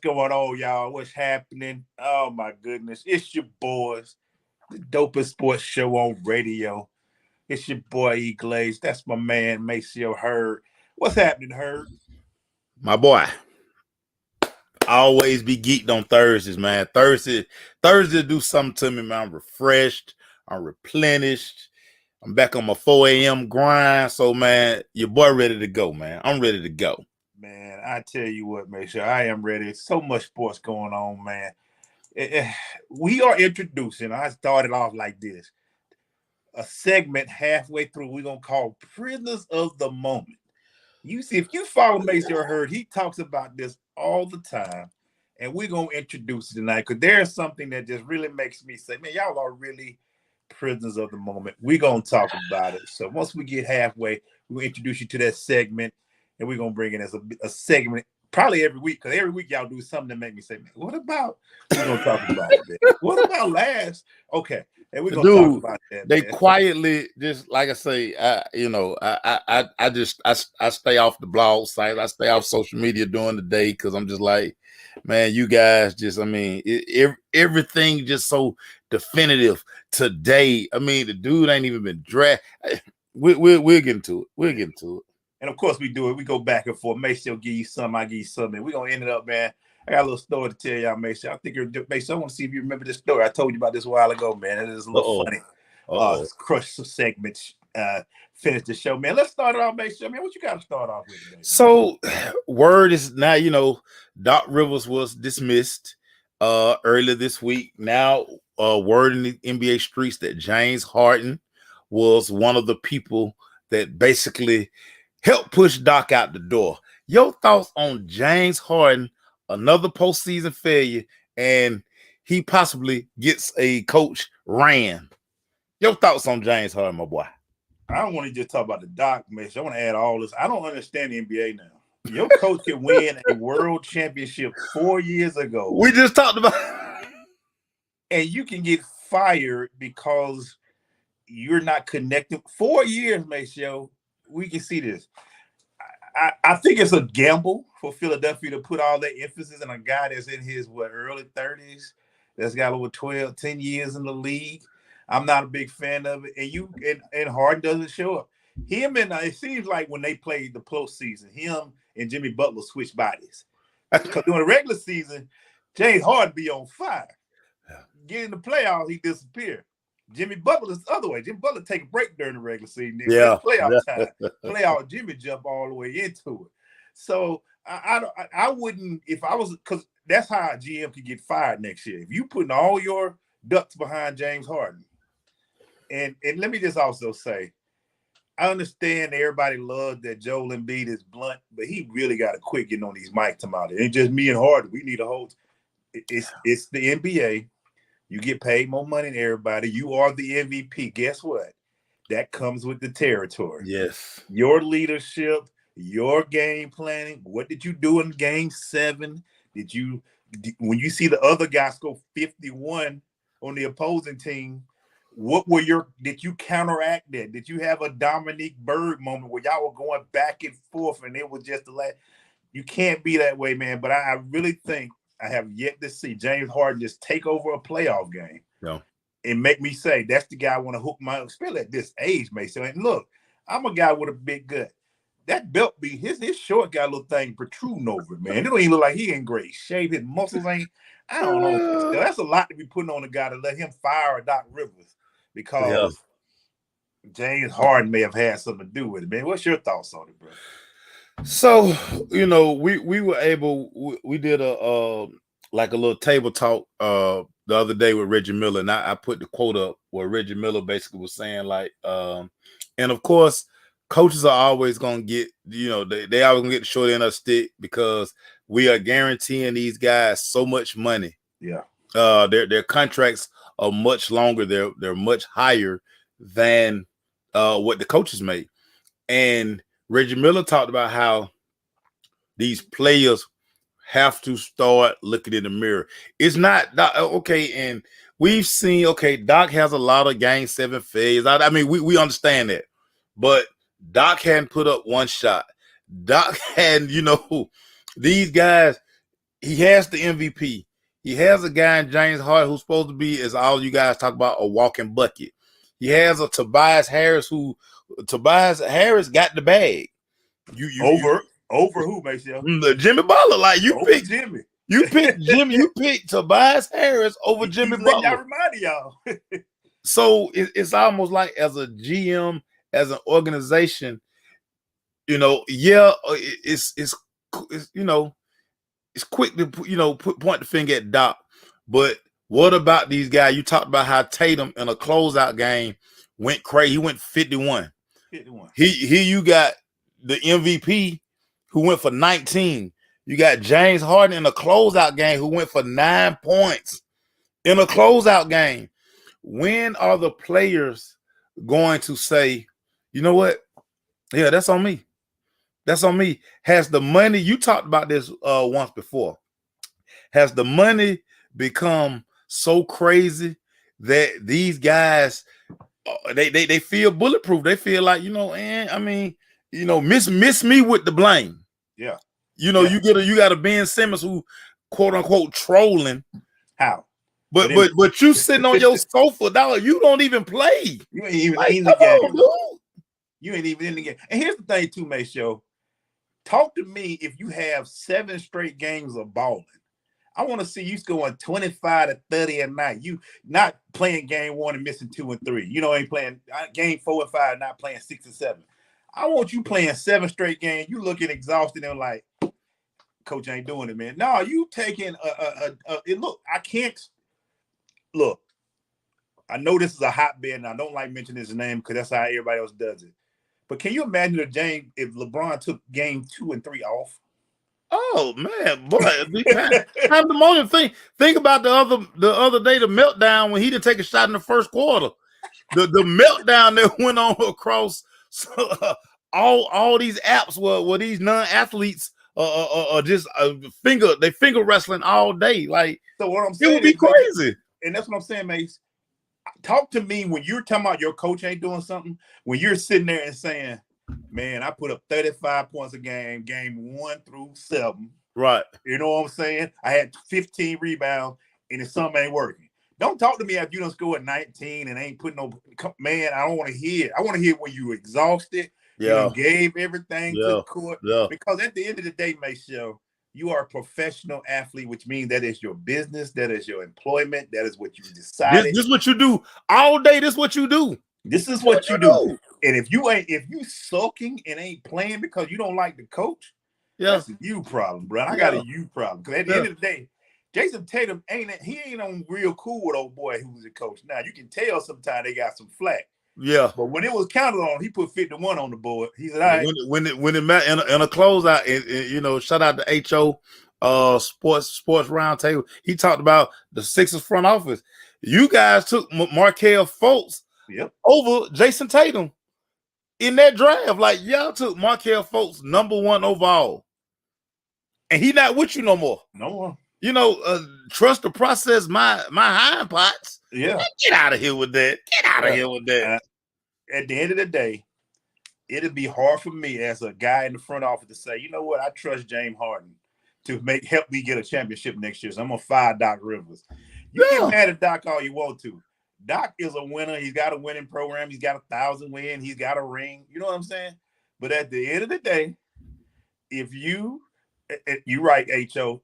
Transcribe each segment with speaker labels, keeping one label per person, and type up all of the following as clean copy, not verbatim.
Speaker 1: going on, y'all? What's happening? Oh my goodness. It's your boys, the dopest sports show on radio. It's your boy EGlaze. That's my man, Maceo Hurd. What's happening, Hurd?
Speaker 2: My boy, I always be geeked on Thursdays, man. Thursday do something to me, man. I'm refreshed. I'm replenished. I'm back on my 4 a.m. grind. So, man, your boy ready to go, man. I'm ready to go.
Speaker 1: Man, I tell you what, Maceo, I am ready. So much sports going on, man. We are introducing, I started off like this, a segment halfway through we're going to call Prisoners of the Moment. You see, if you follow Maceo Hurd, he talks about this all the time. And we're going to introduce it tonight because there's something that just really makes me say, man, y'all are really prisoners of the moment. We're going to talk about it. So once we get halfway, we'll introduce you to that segment. And we're going to bring it as a segment probably every week. Because every week y'all do something that make me say, man, what about? We're going to talk about it, man. What about last? Okay. And we're going to talk about that.
Speaker 2: They
Speaker 1: man.
Speaker 2: quietly, just like I say, I stay off the blog site. I stay off social media during the day because I'm just like, man, you guys just, I mean, everything just so definitive today. I mean, the dude ain't even been drafted. We'll get into it. We'll get into it.
Speaker 1: And of course we do it. We go back and forth. Maceo give you some, I give you some. And we're going to end it up, man. I got a little story to tell y'all, Maceo. I think Maceo, I want to see if you remember this story. I told you about this a while ago, man. It is a little funny. Crush segment. Finish the show, man. Let's start it off, Maceo. Man, what you got to start off with today?
Speaker 2: So, word is now, Doc Rivers was dismissed earlier this week. Now, word in the NBA streets that James Harden was one of the people that basically helped push Doc out the door. Your thoughts on James Harden, another postseason failure, and he possibly gets a coach ran? Your thoughts on James Harden, my boy?
Speaker 1: I don't want to just talk about the Doc, man. I want to add all this. I don't understand the NBA now. Your coach can win a world championship 4 years ago.
Speaker 2: We just talked about
Speaker 1: and you can get fired because you're not connecting. 4 years, Maceo. We can see this. I think it's a gamble for Philadelphia to put all that emphasis on a guy that's in his early 30s, that's got over 10 years in the league. I'm not a big fan of it. And Harden doesn't show up. It seems like when they played the postseason, him and Jimmy Butler switched bodies. Because during the regular season, James Harden be on fire. Get in the playoffs, he disappeared. Jimmy Butler is the other way. Jimmy Butler take a break during the regular season. Then playoff time. Playoff Jimmy jump all the way into it. So I wouldn't, if I was, because that's how a GM could get fired next year. If you putting all your ducks behind James Harden. And let me just also say, I understand everybody loves that Joel Embiid is blunt, but he really got to quit getting on these mics about it. It ain't just me and Harden. We need a whole. It's the NBA. You get paid more money than everybody. You are the MVP. Guess what? That comes with the territory.
Speaker 2: Yes.
Speaker 1: Your leadership, your game planning. What did you do in Game 7? When you see the other guys go 51 on the opposing team, did you counteract that? Did you have a Dominique Bird moment where y'all were going back and forth and it was just the last? You can't be that way, man. But I really think I have yet to see James Harden just take over a playoff game and make me say, that's the guy I want to hook my, especially at this age, Mason. And look, I'm a guy with a big gut. That belt his short got a little thing protruding over it, man. It don't even look like he in great shape. His muscles ain't, I don't know. That's a lot to be putting on a guy to let him fire a Doc Rivers because James Harden may have had something to do with it, man. What's your thoughts on it, bro?
Speaker 2: So, we were able, we did a little table talk the other day with Reggie Miller, and I put the quote up where Reggie Miller basically was saying and of course, coaches are always going to get, they always going to get the short end of the stick because we are guaranteeing these guys so much money.
Speaker 1: Yeah.
Speaker 2: Their contracts are much longer. They're much higher than what the coaches make. And Reggie Miller talked about how these players have to start looking in the mirror. It's not okay, and we've seen Doc has a lot of Game 7 failures. I mean, we understand that, but Doc hadn't put up one shot. Doc had, these guys. he has the MVP. He has a guy in James Harden who's supposed to be, as all you guys talk about, a walking bucket. He has a Tobias Harris Tobias Harris got the bag.
Speaker 1: Over who, Maceo?
Speaker 2: Jimmy Butler. Like
Speaker 1: Over Jimmy.
Speaker 2: You picked Tobias Harris over Jimmy
Speaker 1: Butler. I remind y'all.
Speaker 2: So it's almost like as a GM, as an organization, it's it's quick to point the finger at Doc. But what about these guys? You talked about how Tatum in a closeout game went crazy. He went 51. 51. Here you got the MVP who went for 19. You got James Harden in a closeout game who went for 9 points in a closeout game. When are the players going to say, you know what? Yeah, that's on me. That's on me. Has the money, you talked about this once before, has the money become so crazy that these guys, they feel bulletproof? They feel like, miss me with the blame.
Speaker 1: Yeah.
Speaker 2: You got a Ben Simmons who, quote unquote, trolling.
Speaker 1: How?
Speaker 2: But you sitting on your sofa, dog. You don't even play.
Speaker 1: You ain't even in the game. On, you ain't even in the game. And here's the thing, too, Maceo. Talk to me if you have 7 straight games of balling. I want to see you scoring 25 to 30 a night. You not playing game 1 and missing 2 and 3. Ain't playing game 4 and 5, not playing 6 and 7. I want you playing 7 straight games. You looking exhausted and like, coach ain't doing it, man. No, you taking look, I can't. Look, I know this is a hotbed, and I don't like mentioning his name because that's how everybody else does it. But can you imagine if LeBron took game 2 and 3 off?
Speaker 2: Oh man, boy! Have the moment. Think about the other day, the meltdown when he didn't take a shot in the first quarter. The meltdown that went on across all these apps where these non-athletes are just finger wrestling all day. Like,
Speaker 1: so what I'm saying,
Speaker 2: it would be crazy.
Speaker 1: And that's what I'm saying, Mace. Talk to me when you're talking about your coach ain't doing something, when you're sitting there and saying, man, I put up 35 points a game 1 through 7.
Speaker 2: Right.
Speaker 1: You know what I'm saying? I had 15 rebounds, and if something ain't working. Don't talk to me after you done scored 19 and ain't putting no – man, I don't want to hear it. I want to hear when you were exhausted.
Speaker 2: Yeah.
Speaker 1: You gave everything to the court.
Speaker 2: Yeah.
Speaker 1: Because at the end of the day, Maceo, you are a professional athlete, which means that is your business, that is your employment, that is what you decided.
Speaker 2: This is what you do all day. This is what you do.
Speaker 1: This is what you do. And if you sulking and ain't playing because you don't like the coach, that's a you problem, bro. I got a you problem. Because at the end of the day, Jason Tatum ain't on real cool with old boy who's a coach. Now you can tell sometimes they got some flack.
Speaker 2: Yeah.
Speaker 1: But when it was counted on, he put 51 on the board. He said, all right.
Speaker 2: When it met in a closeout, shout out to HO Sports Roundtable. He talked about the Sixers front office. You guys took Markelle Fultz over Jason Tatum in that draft. Like, y'all took Markelle Fultz #1 overall. And he not with you no more.
Speaker 1: No more.
Speaker 2: Trust the process, my hind parts.
Speaker 1: Yeah.
Speaker 2: Get out of here with that. Get out of here with that.
Speaker 1: At the end of the day, it'd be hard for me as a guy in the front office to say, you know what, I trust James Harden to help me get a championship next year. So I'm gonna fire Doc Rivers. You get mad at Doc all you want to. Doc is a winner. He's got a winning program. He's got 1,000 wins. He's got a ring. You know what I'm saying? But at the end of the day, if you're right, H.O.,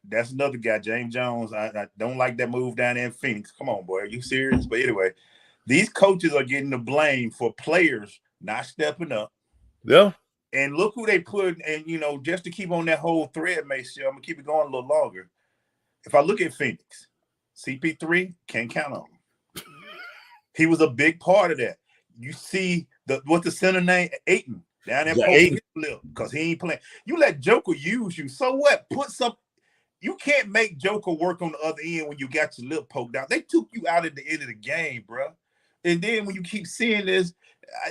Speaker 1: that's another guy, James Jones. I don't like that move down there in Phoenix. Come on, boy. Are you serious? But anyway, these coaches are getting the blame for players not stepping up.
Speaker 2: Yeah.
Speaker 1: And look who they put, and, just to keep on that whole thread, Maceo, I'm going to keep it going a little longer. If I look at Phoenix, CP3, can't count on him. He was a big part of that. You see, what's the center name? Ayton. Down there poking his lip because he ain't playing. You let Joker use you. So what? You can't make Joker work on the other end when you got your lip poked out. They took you out at the end of the game, bro. And then when you keep seeing this,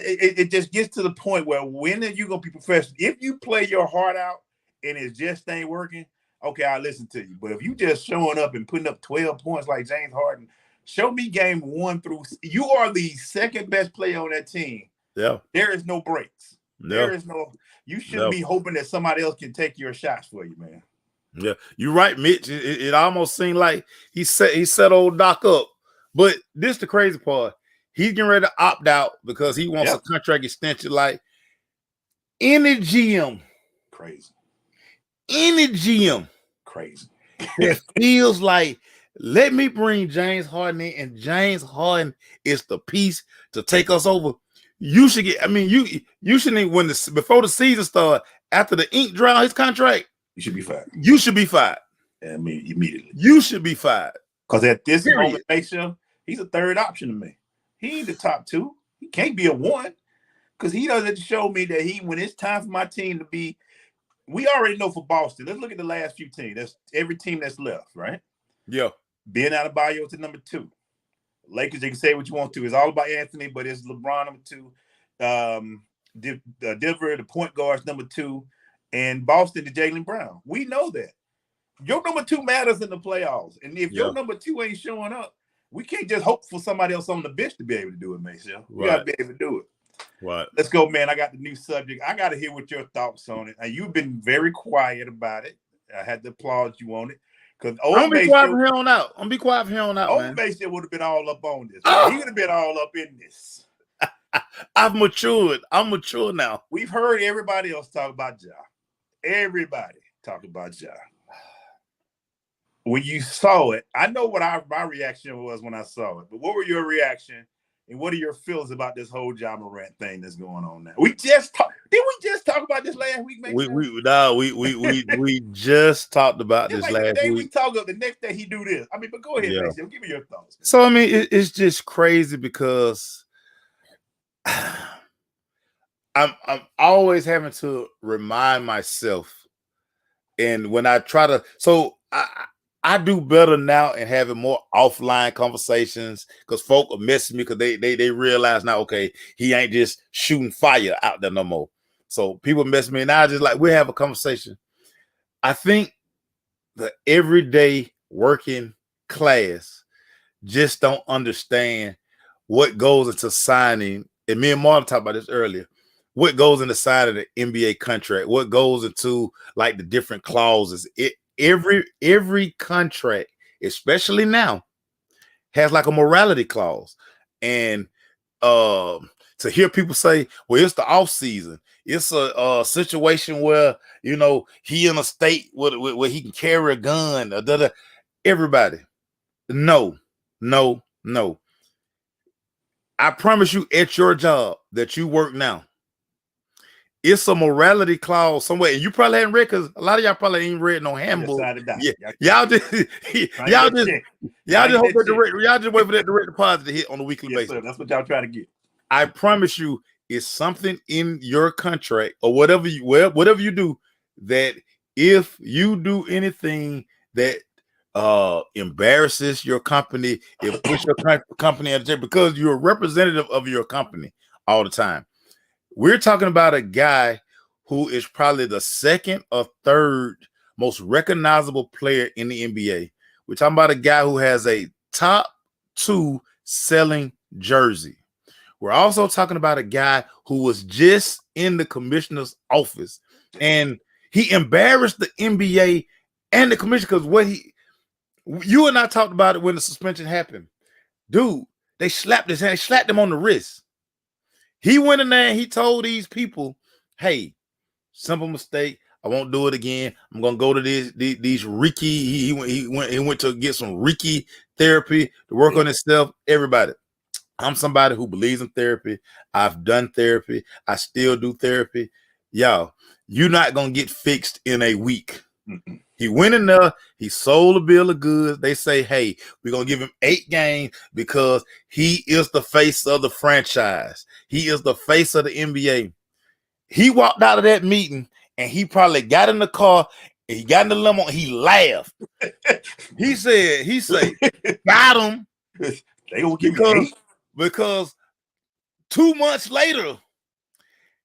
Speaker 1: it just gets to the point where when are you going to be professional? If you play your heart out and it just ain't working, okay, I'll listen to you. But if you just showing up and putting up 12 points like James Harden, show me game 1 through – you are the second best player on that team.
Speaker 2: Yeah.
Speaker 1: There is no breaks. There is no – you shouldn't be hoping that somebody else can take your shots for you, man.
Speaker 2: Yeah, you're right, Mitch. It almost seemed like he set old Doc up. But this the crazy part. He's getting ready to opt out because he wants a contract extension. Like any GM,
Speaker 1: Crazy.
Speaker 2: any GM
Speaker 1: Crazy.
Speaker 2: that feels like, let me bring James Harden in, and James Harden is the piece to take us over. You should get. I mean, you shouldn't when before the season started, after the ink dry on his contract.
Speaker 1: You should be fired.
Speaker 2: You should be fired.
Speaker 1: I mean, immediately.
Speaker 2: You should be fired.
Speaker 1: Because at this moment, Maceo, he's a third option to me. He ain't the top two. He can't be a one. Because he doesn't show me that when it's time for my team to be. We already know for Boston. Let's look at the last few teams. That's every team that's left, right?
Speaker 2: Yeah.
Speaker 1: Ben Adebayo to number 2. Lakers, you can say what you want to. It's all about Anthony, but it's LeBron number 2. Denver, the point guards number 2. And Boston to Jaylen Brown. We know that. Your number 2 matters in the playoffs. And if your number 2 ain't showing up, we can't just hope for somebody else on the bench to be able to do it, Maceo. We got to be able to do it.
Speaker 2: Right.
Speaker 1: Let's go, man. I got the new subject. I got to hear what your thoughts on it. And you've been very quiet about it. I had to applaud you on it. Because
Speaker 2: I'm be quiet from here on out. I'm be quiet from here on out, man.
Speaker 1: Old Maceo would have been all up on this. He would have been all up in this.
Speaker 2: I've matured. I'm mature now.
Speaker 1: We've heard everybody else talk about Ja. Everybody talk about Ja. When you saw it, I know what my reaction was when I saw it. But what were your reaction? And what are your feelings about this whole Ja Morant thing that's going on now? Did we just talk about this last week, man?
Speaker 2: We just talked about this last week.
Speaker 1: We talk about the next day he do this. I mean, but go ahead, Maceo. Give me your thoughts. Man.
Speaker 2: So I mean, it's just crazy because I'm always having to remind myself, and when I try to, I do better now and having more offline conversations because folk are messing me because they realize now, okay, he ain't just shooting fire out there no more. So people mess me, and I just like we have a conversation. I think the everyday working class just don't understand what goes into signing. And me and Martin talked about this earlier. What goes into signing the NBA contract? What goes into like the different clauses? Every contract, especially now, has like a morality clause. And to hear people say, well, it's the off season. It's a situation where, he in a state where he can carry a gun. Everybody, no. I promise you at your job that you work now, it's a morality clause somewhere. And you probably haven't read because a lot of y'all probably ain't read no handbook. Y'all just wait for that direct deposit to hit on a weekly basis.
Speaker 1: Sir, that's what y'all trying to get.
Speaker 2: I promise you, it's something in your contract or whatever you do that if you do anything that embarrasses your company, it puts your company at jail because you're a representative of your company all the time. We're talking about a guy who is probably the second or third most recognizable player in the NBA. We're talking about a guy who has a top 2 selling jersey. We're also talking about a guy who was just in the commissioner's office, and he embarrassed the NBA and the commissioner because you and I talked about it when the suspension happened. Dude, they slapped his hand, they slapped him on the wrist. He went in there and he told these people, hey, simple mistake. I won't do it again. I'm gonna go to these Reiki. He went to get some Reiki therapy to work on himself. Everybody, I'm somebody who believes in therapy. I've done therapy. I still do therapy. Y'all, you're not gonna get fixed in a week. He went in there, he sold a bill of goods. They say, hey, we're going to give him 8 games because he is the face of the franchise. He is the face of the NBA. He walked out of that meeting and he probably got in the car and he got in the limo and he laughed. he said, got him.
Speaker 1: They gonna give me 8?
Speaker 2: Because 2 months later,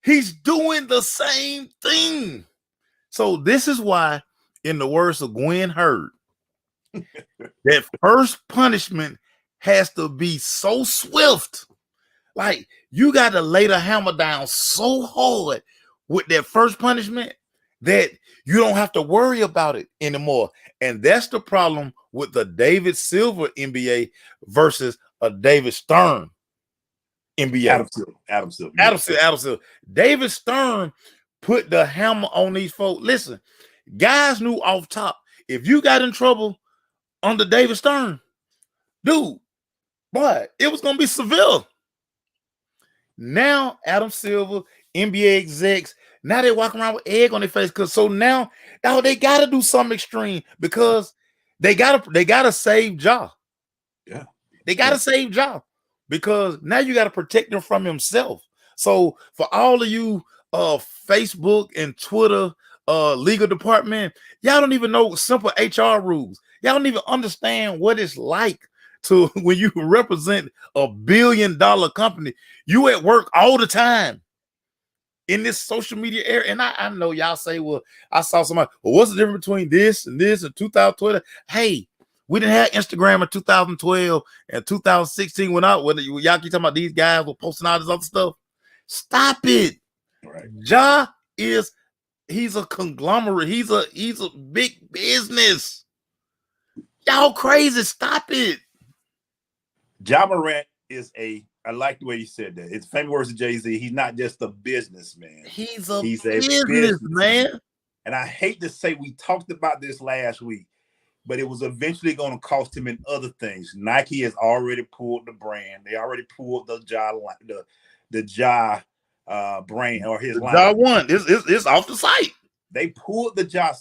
Speaker 2: he's doing the same thing. So this is why, in the words of Gwen Hurd, that first punishment has to be so swift. Like, you got to lay the hammer down so hard with that first punishment that you don't have to worry about it anymore. And that's the problem with the David Silver NBA versus a David Stern NBA.
Speaker 1: Adam Silver, yeah.
Speaker 2: Adam Silver. David Stern put the hammer on these folks. Listen, guys knew off top, if you got in trouble under David Stern, dude, boy, it was going to be severe. Now, Adam Silver, NBA execs, now they walk around with egg on their face. Because so now they got to do something extreme because they gotta save Ja.
Speaker 1: Yeah.
Speaker 2: They got to save Ja because now you got to protect him from himself. So for all of you Facebook and Twitter legal department, y'all don't even know simple HR rules. Y'all don't even understand what it's like to when you represent $1 billion company. You at work all the time in this social media era. And I know y'all say, well, I saw somebody, well, what's the difference between this and 2020? Hey, we didn't have Instagram in 2012 and 2016 when y'all keep talking about these guys were posting all this other stuff. Stop it.
Speaker 1: Right.
Speaker 2: Ja he's a conglomerate. He's a big business. Y'all crazy. Stop it.
Speaker 1: Ja Morant is I like the way you said that. It's famous words of Jay-Z. He's not just a businessman.
Speaker 2: He's a businessman.
Speaker 1: And I hate to say we talked about this last week, but it was eventually going to cost him in other things. Nike has already pulled the brand. They already pulled the Ja brand or his line.
Speaker 2: Ja one. It's off the site.
Speaker 1: They pulled the Ja.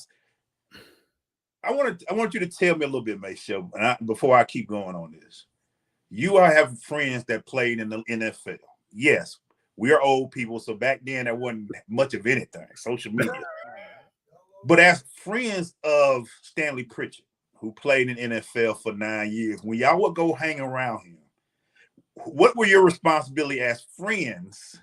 Speaker 1: I want you to tell me a little bit, Maceo, before I keep going on this. You have friends that played in the NFL. Yes, we are old people, so back then there wasn't much of anything, social media. But as friends of Stanley Pritchard, who played in NFL for 9 years, when y'all would go hang around him, what were your responsibility as friends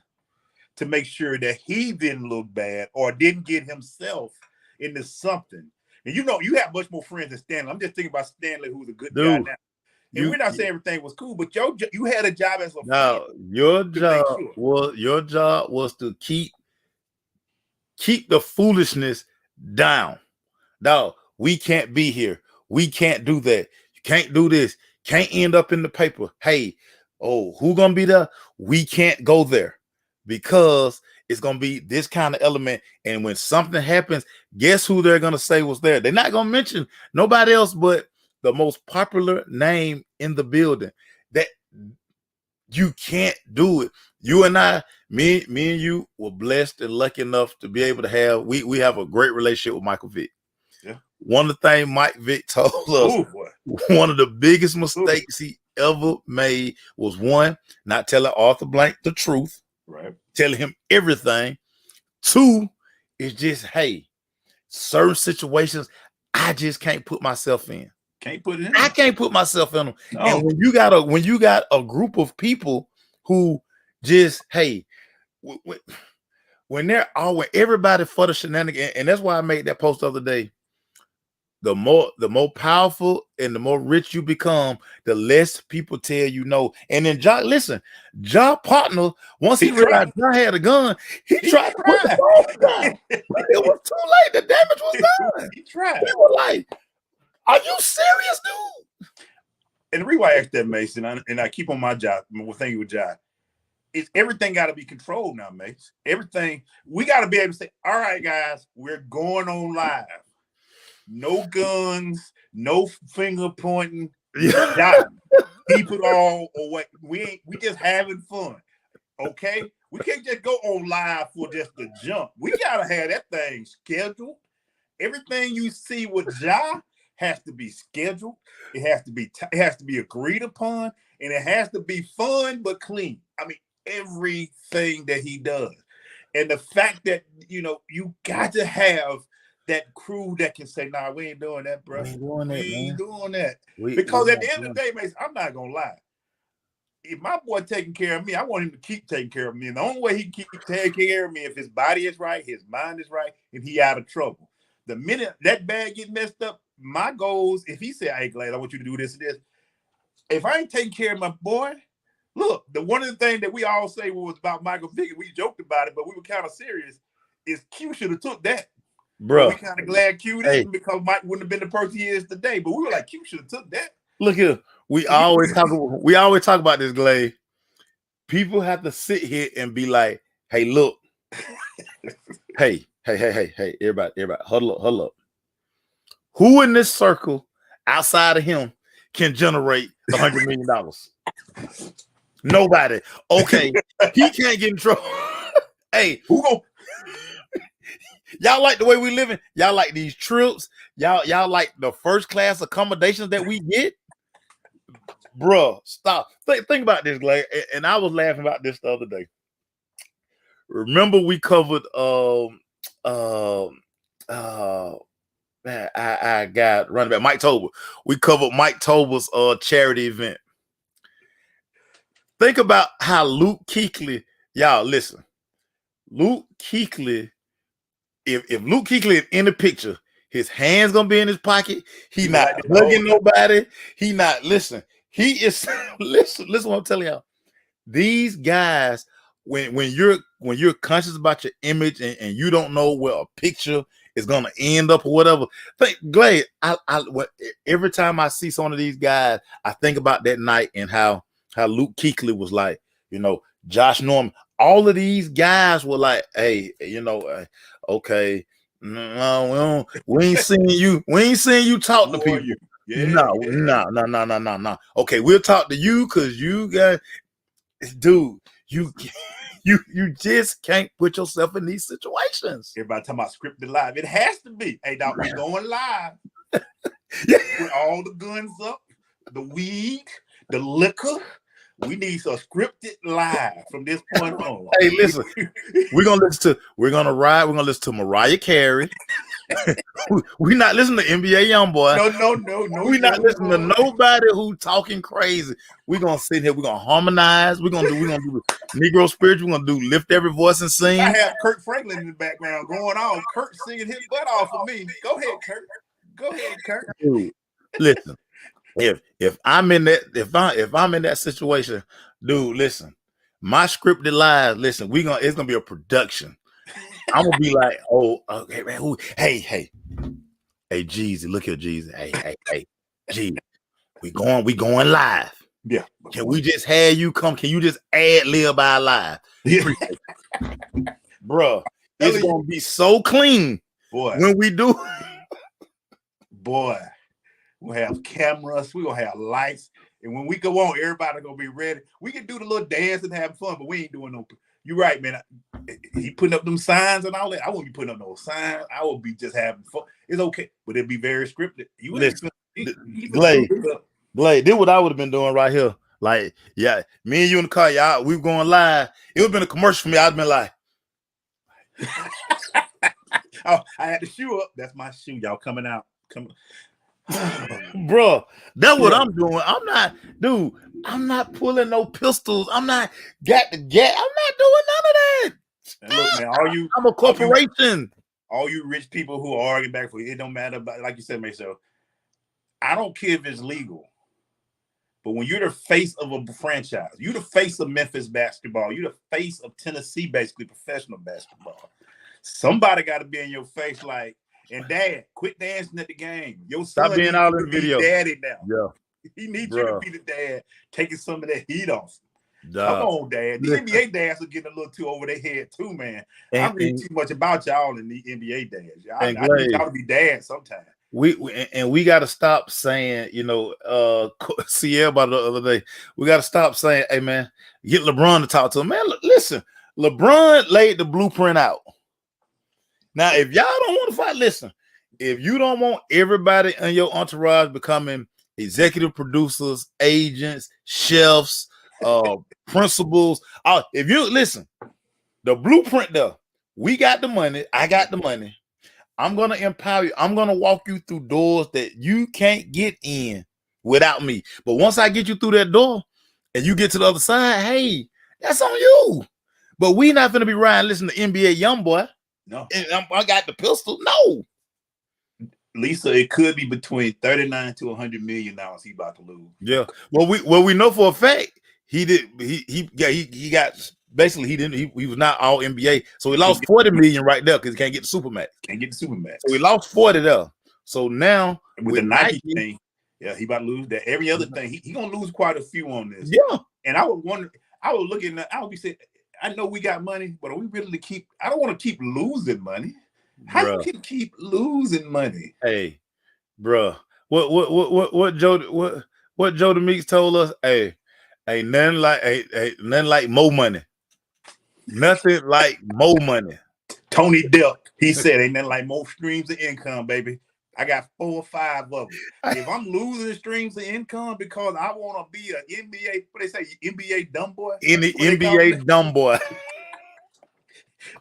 Speaker 1: to make sure that he didn't look bad or didn't get himself into something? And you have much more friends than Stanley. I'm just thinking about Stanley, who's a good guy now. And we're not saying everything was cool, but you had a job as a friend.
Speaker 2: Your job was to keep the foolishness down. No, we can't be here. We can't do that. You can't do this. Can't end up in the paper. Hey, who gonna be there? We can't go there because it's gonna be this kind of element. And when something happens, guess who they're gonna say was there? They're not gonna mention nobody else but the most popular name in the building. That you can't do it. You and I, me and you were blessed and lucky enough to be able to have, we have a great relationship with Michael Vick.
Speaker 1: Yeah.
Speaker 2: One of the things Mike Vick told us, one of the biggest mistakes he ever made was, one, not telling Arthur Blank the truth.
Speaker 1: Right.
Speaker 2: Telling him everything. Two, is just, hey, certain situations I just can't put myself in.
Speaker 1: Can't put it in.
Speaker 2: I can't put myself in them.
Speaker 1: No.
Speaker 2: And when you got a group of people who just, hey, when everybody for the shenanigans, and that's why I made that post the other day. The more powerful and the more rich you become, the less people tell you no. And then Ja partner, once he realized Ja had a gun, he tried to put the phone down. But it was too late. The damage was done.
Speaker 1: He tried.
Speaker 2: He was like, are you serious, dude?
Speaker 1: And the reason why I asked that, Mason, and I keep on my job, my thing with Ja, is everything got to be controlled now, Mason. Everything, we got to be able to say, all right, guys, we're going on live. No guns, no finger pointing. Ja, keep it all away. We just having fun. Okay? We can't just go on live for just the jump. We got to have that thing scheduled. Everything you see with Ja has to be scheduled. It has to be agreed upon, and it has to be fun but clean. I mean, everything that he does. And the fact that, you got to have that crew that can say, nah, we ain't doing that, bro. We ain't doing that. Because at the end of the day, Mason, I'm not going to lie. If my boy taking care of me, I want him to keep taking care of me. And the only way he can keep taking care of me if his body is right, his mind is right, and he out of trouble. The minute that bag get messed up, my goals, if he said, hey, Glad, I want you to do this and this. If I ain't taking care of my boy, look, one of the things that we all say was about Michael Vick, we joked about it, but we were kind of serious, is Q should have took that. But we
Speaker 2: bro.
Speaker 1: kind of glad Q
Speaker 2: Hey,
Speaker 1: didn't because Mike wouldn't have been the person he is today. But we were like, Q should have took that.
Speaker 2: look here. We always talk about this, Glaze. People have to sit here and be like, hey, look. hey, everybody, huddle up. Who in this circle outside of him can generate $100 million? Nobody. Okay, he can't get in trouble. Hey,
Speaker 1: Who go?
Speaker 2: Y'all like the way we living? Y'all like these trips? Y'all like the first class accommodations that we get? Bruh, stop. Think about this, Glaze. And I was laughing about this the other day. Remember we covered man, I got running back Mike Tober. We covered Mike Tober's charity event. Think about how Luke Kuechly, y'all listen. Luke Kuechly, if Luke Kuechly is in the picture, his hands gonna be in his pocket. He not hugging nobody. He not listen. He is listen what I'm telling y'all. These guys, when you're conscious about your image and you don't know where a picture is gonna end up or whatever. Glaze, every time I see some of these guys, I think about that night and how Luke Kuechly was like, Josh Norman. All of these guys were like, hey, okay, no, we ain't seeing you. We ain't seeing you talk to people. No. Okay, we'll talk to you because you got, dude, you just can't put yourself in these situations.
Speaker 1: Everybody talking about scripted live. It has to be. Hey, dog, we going live. With all the guns up, the weed, the liquor. We need a scripted live from this point on.
Speaker 2: Hey, listen, we're gonna listen to Mariah Carey. We're not listening to NBA YoungBoy.
Speaker 1: No.
Speaker 2: We're not listening to nobody who talking crazy. We're gonna sit here, we're gonna harmonize, we're gonna do Negro spiritual, we're gonna do lift every voice and sing.
Speaker 1: I have Kurt Franklin in the background going on. Kurt singing his butt off for me. Go ahead, Kurt.
Speaker 2: Dude, listen. If I'm in that situation, dude, listen, my scripted live, listen, it's gonna be a production. I'm gonna be like, oh, okay, man, hey, Jeezy, look here, Jeezy, hey, Jeezy, we going live.
Speaker 1: Yeah.
Speaker 2: Can we just have you come? Can you just ad lib our live?
Speaker 1: Yeah.
Speaker 2: Bruh, it's gonna be so clean,
Speaker 1: boy,
Speaker 2: when we do.
Speaker 1: Boy. We'll have cameras. We're going to have lights. And when we go on, everybody going to be ready. We can do the little dance and have fun, but we ain't doing no. You're right, man. He putting up them signs and all that. I won't be putting up no signs. I will be just having fun. It's okay, but it'll be very scripted. You listen,
Speaker 2: Glaze, this what I would have been doing right here. Like, yeah, me and you in the car, y'all, we were going live. It would have been a commercial for me. I'd been like,
Speaker 1: oh, I had the shoe up. That's my shoe. Y'all coming out.
Speaker 2: Bro, that's what I'm doing. I'm not pulling no pistols. I'm not doing none of that.
Speaker 1: And look, man,
Speaker 2: I'm a corporation.
Speaker 1: All you rich people who are arguing back for it don't matter about, like you said, Maceo. I don't care if it's legal, but when you're the face of a franchise, you're the face of Memphis basketball, you're the face of Tennessee, basically professional basketball. Somebody got to be in your face like, and Dad, quit dancing at the game. Your son
Speaker 2: stop being all in the video.
Speaker 1: Daddy now.
Speaker 2: Yeah.
Speaker 1: He needs you to be the dad, taking some of that heat off.
Speaker 2: Duh.
Speaker 1: Come on, Dad. The NBA dads are getting a little too over their head too, man. I read too much about y'all in the NBA dads. I need y'all to be dads sometime.
Speaker 2: We got to stop saying, Sierra about the other day. We got to stop saying, hey man, get LeBron to talk to him. Man, listen, LeBron laid the blueprint out. Now, if y'all don't want to fight, listen, if you don't want everybody in your entourage becoming executive producers, agents, chefs, principals, if you listen, the blueprint though, we got the money, I got the money. I'm going to empower you. I'm going to walk you through doors that you can't get in without me. But once I get you through that door and you get to the other side, hey, that's on you. But we not going to be riding listening to NBA YoungBoy.
Speaker 1: No.
Speaker 2: And I got the pistol. No.
Speaker 1: Lisa, it could be between $39 to $100 million he about to lose.
Speaker 2: Yeah. Well, we know for a fact he got basically he didn't. He was not all NBA, so he lost 40 million right there because he can't get the Supermax.
Speaker 1: Can't get the Supermax.
Speaker 2: So he lost 40 there. So now
Speaker 1: with the Nike thing, yeah, he about to lose that. Every other thing, he gonna lose quite a few on this.
Speaker 2: Yeah.
Speaker 1: And I would wonder. I would look at. I would be saying, I know we got money, but are we really to keep? I don't want to keep losing money. How you can keep losing money?
Speaker 2: Hey, bruh. What Joe Demeeks told us? Hey, ain't nothing like more money. Nothing like more money.
Speaker 1: Tony Depp, he said, ain't nothing like more streams of income, baby. I got 4 or 5 of them. If I'm losing streams of income because I want to be an NBA, what they say, NBA dumb boy?
Speaker 2: NBA dumb boy.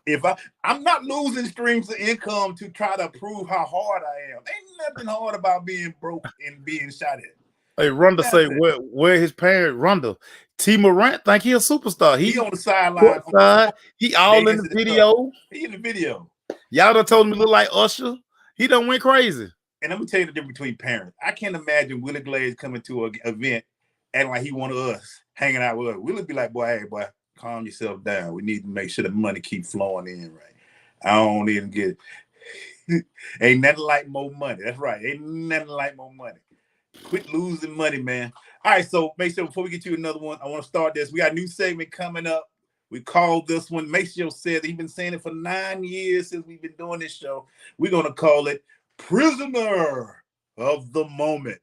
Speaker 1: If I'm not losing streams of income to try to prove how hard I am. Ain't nothing hard about being broke and being shot at.
Speaker 2: Hey, Rhonda say where his parent Rhonda. T. Morant think he a superstar.
Speaker 1: He on the sideline.
Speaker 2: He all in the video.
Speaker 1: He in the video.
Speaker 2: Y'all done told him he look like Usher. He done went crazy.
Speaker 1: And let me tell you the difference between parents. I can't imagine Willie Glaze coming to an event acting like he one of us, hanging out with us. Willie be like, boy, hey, boy, calm yourself down. We need to make sure the money keep flowing in, right? I don't even get it. Ain't nothing like more money. That's right. Ain't nothing like more money. Quit losing money, man. All right, so make sure before we get you another one, I want to start this. We got a new segment coming up. We called this one. Maceo said he's been saying it for 9 years since we've been doing this show. We're going to call it Prisoner of the Moment.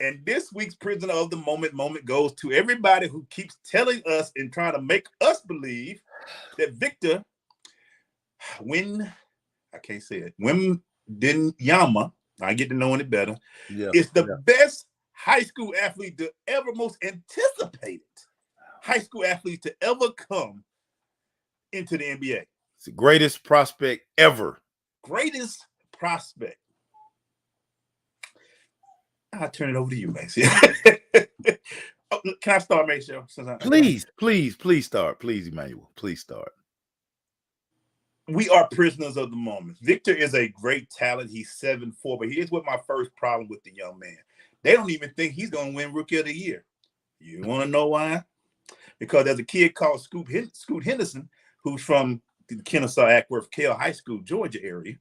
Speaker 1: And this week's Prisoner of the Moment goes to everybody who keeps telling us and trying to make us believe that Victor Wembanyama, I get to knowing it better, is the best high school athlete to ever, most anticipated high school athlete to ever come into the NBA.
Speaker 2: It's the greatest prospect ever.
Speaker 1: Greatest prospect. I'll turn it over to you, Maceo. Can I start, Maceo?
Speaker 2: Please start. Please, Emmanuel. Please start.
Speaker 1: We are prisoners of the moment. Victor is a great talent. He's 7'4", but here's what my first problem with the young man. They don't even think he's going to win Rookie of the Year. You want to know why? Because there's a kid called Scoot Henderson, who's from the Kennesaw Ackworth Kell High School, Georgia area,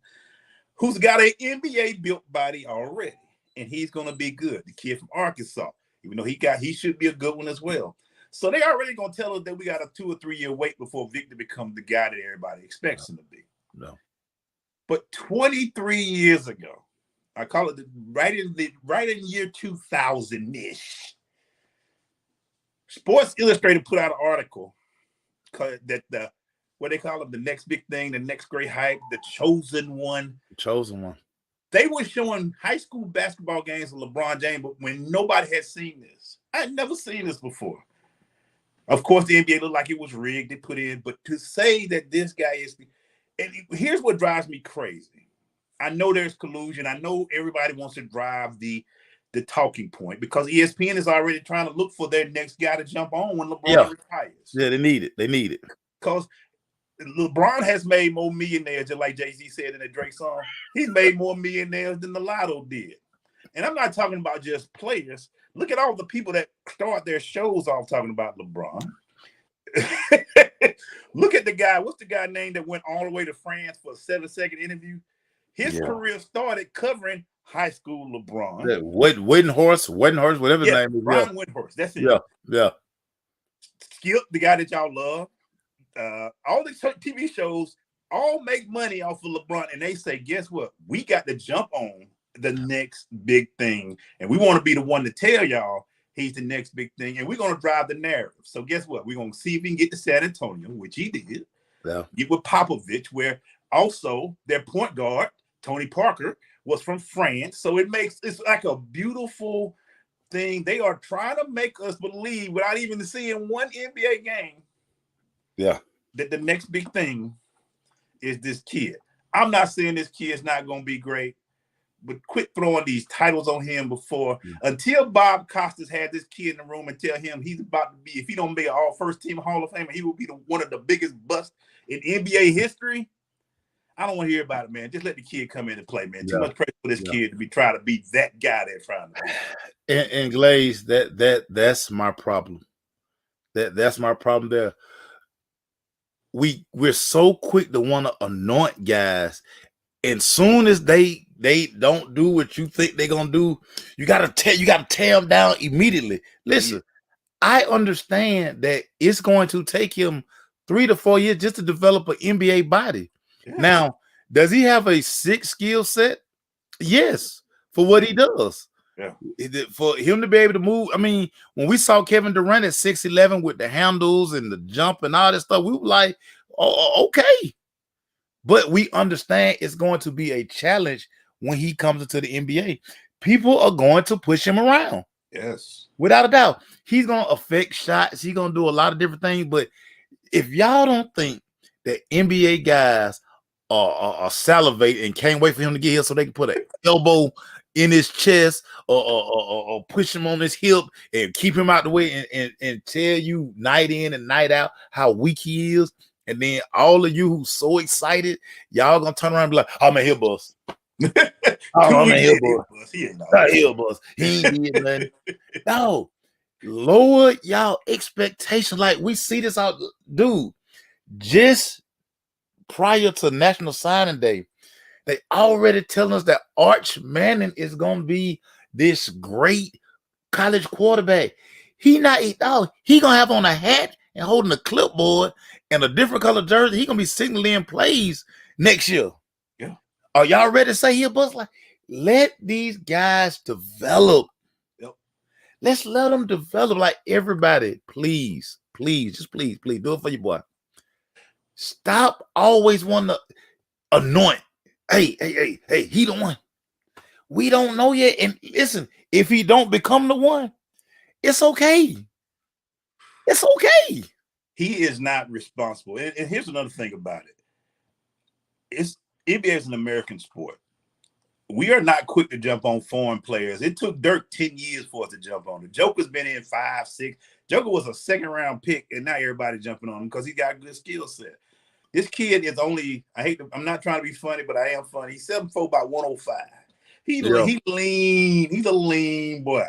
Speaker 1: who's got an NBA-built body already, and he's going to be good. The kid from Arkansas, even though he should be a good one as well. So they already going to tell us that we got a 2 or 3 year wait before Victor becomes the guy that everybody expects him to be.
Speaker 2: No.
Speaker 1: But 23 years ago, I call it right in year 2000-ish, Sports Illustrated put out an article that what they call it, the next big thing, the next great hype, the chosen one.
Speaker 2: The chosen one.
Speaker 1: They were showing high school basketball games of LeBron James, but when nobody had seen this. I had never seen this before. Of course, the NBA looked like it was rigged. They put in, but to say that this guy is, and here's what drives me crazy. I know there's collusion. I know everybody wants to drive the talking point because ESPN is already trying to look for their next guy to jump on when LeBron retires.
Speaker 2: Yeah, they need it.
Speaker 1: Because LeBron has made more millionaires, just like Jay-Z said in the Drake song. He's made more millionaires than the Lotto did. And I'm not talking about just players. Look at all the people that start their shows off talking about LeBron. Look at the guy. What's the guy name that went all the way to France for a 7-second interview? His career started covering high school LeBron.
Speaker 2: Yeah, Windhorse, whatever his name is.
Speaker 1: Brian Windhorse. That's it.
Speaker 2: Yeah.
Speaker 1: Skip, the guy that y'all love. All the TV shows all make money off of LeBron, and they say, guess what? We got to jump on the next big thing, and we want to be the one to tell y'all he's the next big thing, and we're going to drive the narrative. So guess what? We're going to see if we can get to San Antonio, which he did.
Speaker 2: Yeah.
Speaker 1: Get with Popovich, where also their point guard, Tony Parker, was from France. So it's like a beautiful thing. They are trying to make us believe without even seeing one NBA game.
Speaker 2: Yeah.
Speaker 1: That the next big thing is this kid. I'm not saying this kid's not going to be great, but quit throwing these titles on him before until Bob Costas had this kid in the room and tell him he's about to be, if he don't be an all first team Hall of Famer, he will be one of the biggest busts in NBA history. I don't want to hear about it, man. Just let the kid come in and play, man. Too much pressure for this kid to be trying to be that guy they're trying to be.
Speaker 2: And Glaze, that's my problem. That's my problem there. we're so quick to want to anoint guys, and soon as they don't do what you think they're gonna do, you gotta tear them down immediately. Listen, I understand that it's going to take him 3 to 4 years just to develop an NBA body.
Speaker 1: Yeah.
Speaker 2: Now, does he have a sick skill set? Yes, for what he does.
Speaker 1: Yeah.
Speaker 2: For him to be able to move. I mean, when we saw Kevin Durant at 6'11" with the handles and the jump and all that stuff, we were like, oh, okay. But we understand it's going to be a challenge when he comes into the NBA. People are going to push him around.
Speaker 1: Yes.
Speaker 2: Without a doubt. He's going to affect shots. He's going to do a lot of different things. But if y'all don't think that NBA guys are salivating and can't wait for him to get here so they can put an elbow in his chest or push him on his hip and keep him out the way and tell you night in and night out how weak he is. And then all of you who's so excited, y'all gonna turn around and be like, "Oh man, he'll bust. Oh man, he'll bust. He'll bust. He ain't did nothing." No, lower y'all expectations. Like we see this out, dude. Just prior to National Signing Day, they already telling us that Arch Manning is gonna be this great college quarterback. He gonna have on a hat and holding a clipboard and a different color jersey. He gonna be signaling plays next year.
Speaker 1: Yeah.
Speaker 2: Are y'all ready to say he'll bust? Like, let these guys develop.
Speaker 1: Yep.
Speaker 2: Let's let them develop. Like everybody, please do it for your boy. Stop always wanting to anoint. Hey, he the one. We don't know yet. And listen, if he don't become the one, it's okay. It's okay.
Speaker 1: He is not responsible. And here's another thing about it. NBA is an American sport. We are not quick to jump on foreign players. It took Dirk 10 years for us to jump on. The Joker's been in 5, 6. Joker was a second-round pick, and now everybody's jumping on him because he got a good skill set. This kid is only, I'm not trying to be funny, but I am funny. He's 7'4", about 105. He lean. He's a lean boy.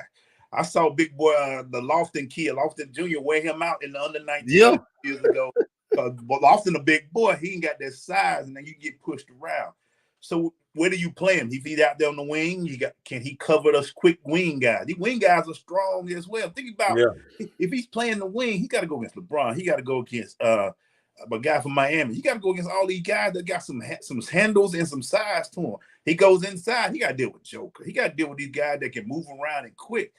Speaker 1: I saw big boy, the Lofton kid, Lofton Jr., wear him out in the under 19 years ago. Lofton a big boy. He ain't got that size, and then you get pushed around. So where do you play him? If he's out there on the wing, can he cover those quick wing guys? These wing guys are strong as well. Think about if he's playing the wing, he got to go against LeBron. He got to go against a guy from Miami. He got to go against all these guys that got some handles and some size to him. He goes inside. He got to deal with Joker. He got to deal with these guys that can move around and quick.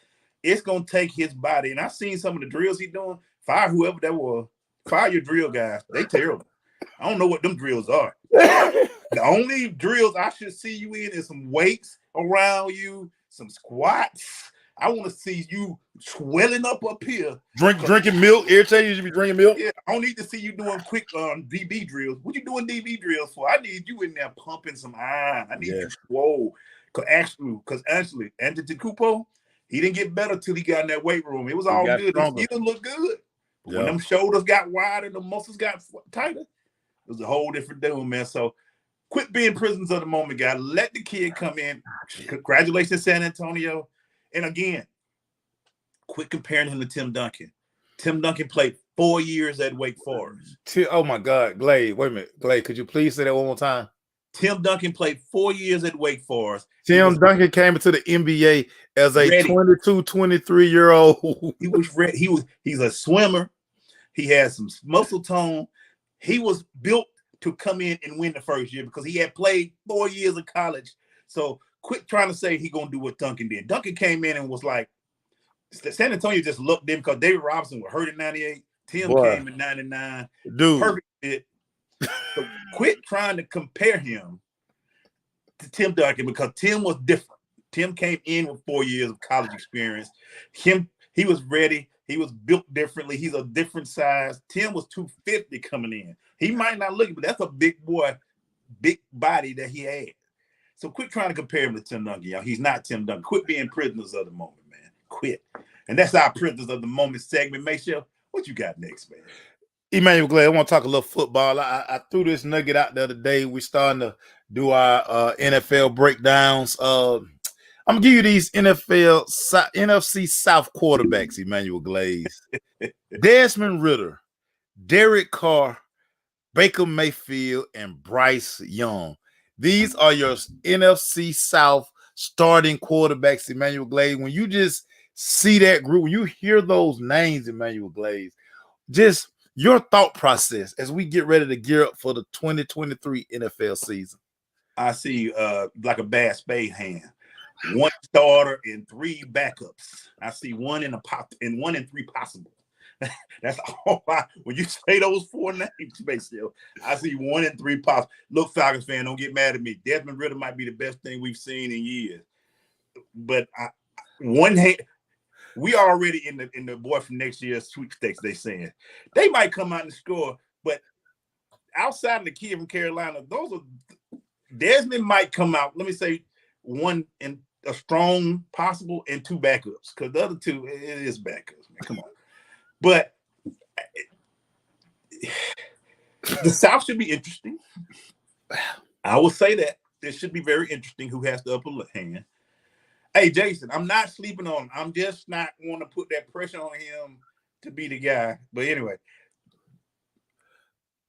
Speaker 1: It's going to take his body. And I've seen some of the drills he's doing. Fire whoever that was. Fire your drill guys. They terrible. I don't know what them drills are. The only drills I should see you in is some weights around you, some squats. I want to see you swelling up here.
Speaker 2: Drinking milk. Every time you should be drinking milk.
Speaker 1: Yeah, I don't need to see you doing quick DB drills. What you doing DB drills for? I need you in there pumping some iron. I need you swole. Because actually, Antetokounmpo, he didn't get better till he got in that weight room. It was all good. He didn't look good. But when them shoulders got wider, the muscles got tighter, it was a whole different deal, man. So quit being prisoners of the moment, guys. Let the kid come in. Congratulations, San Antonio. And again, quit comparing him to Tim Duncan. Tim Duncan played 4 years at Wake Forest.
Speaker 2: Oh, my God. Glaze, wait a minute. Glaze, could you please say that one more time?
Speaker 1: Tim Duncan played 4 years at Wake Forest.
Speaker 2: Tim Duncan came into the NBA as a 22, 23-year-old.
Speaker 1: He was ready. He's a swimmer. He has some muscle tone. He was built to come in and win the first year because he had played 4 years of college. So quit trying to say he's going to do what Duncan did. Duncan came in and was like, San Antonio just looked in because David Robinson was hurt in 98. Tim came in 99.
Speaker 2: Dude.
Speaker 1: Perfect fit. So quit trying to compare him to Tim Duncan because Tim was different. Tim came in with 4 years of college experience. He was ready. He was built differently. He's a different size. Tim was 250 coming in. He might not look, but that's a big boy, big body that he had. So quit trying to compare him to Tim Duncan, y'all. He's not Tim Duncan. Quit being prisoners of the moment, man. Quit. And that's our prisoners of the moment segment. Maceo, what you got next, man?
Speaker 2: Emmanuel Glad, I want to talk a little football. I threw this nugget out the other day. We're starting to do our NFL breakdowns. I'm going to give you these NFC South quarterbacks, Emmanuel Glaze. Desmond Ridder, Derek Carr, Baker Mayfield, and Bryce Young. These are your NFC South starting quarterbacks, Emmanuel Glaze. When you just see that group, when you hear those names, Emmanuel Glaze, just your thought process as we get ready to gear up for the 2023 NFL season.
Speaker 1: I see like a bad spade hand. One starter and three backups. I see one in a pop and one and three possible. That's all. When you say those four names, basically, I see one and three possible. Look, Falcons fan, don't get mad at me. Desmond Ridder might be the best thing we've seen in years, but one hand. We are already in the boy from next year's sweepstakes. They saying they might come out and score, but outside of the kid from Carolina, those are Desmond might come out. Let me say one in a strong possible and two backups, because the other two it is backups. Man, come on, but the South should be interesting. I will say that it should be very interesting. Who has the upper hand? Hey, Jason, I'm not sleeping on him. I'm just not want to put that pressure on him to be the guy. But anyway,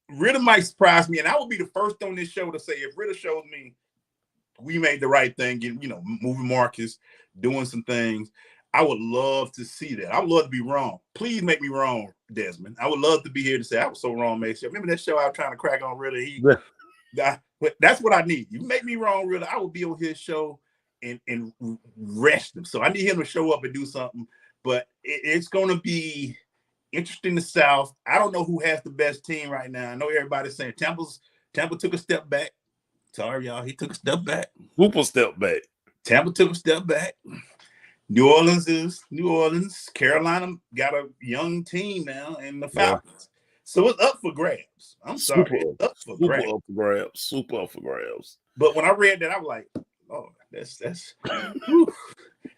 Speaker 1: Ridder might surprise me, and I will be the first on this show to say if Ridder shows me we made the right thing, moving Marcus, doing some things, I would love to see that. I would love to be wrong. Please make me wrong, Desmond. I would love to be here to say I was so wrong, Maceo. Remember that show I was trying to crack on Ridder? But that's what I need. You make me wrong, Ridder. I will be on his show and rest him. So I need him to show up and do something. But it's going to be interesting. The South. I don't know who has the best team right now. I know everybody's saying Tampa took a step back. Sorry, y'all. He took a step back.
Speaker 2: Hooper step back.
Speaker 1: Tampa took a step back. New Orleans is New Orleans. Carolina got a young team now, and the Falcons. Yeah. So it's up for grabs. I'm sorry. It's up for grabs.
Speaker 2: Super up for grabs.
Speaker 1: But when I read that, I was like, oh, that's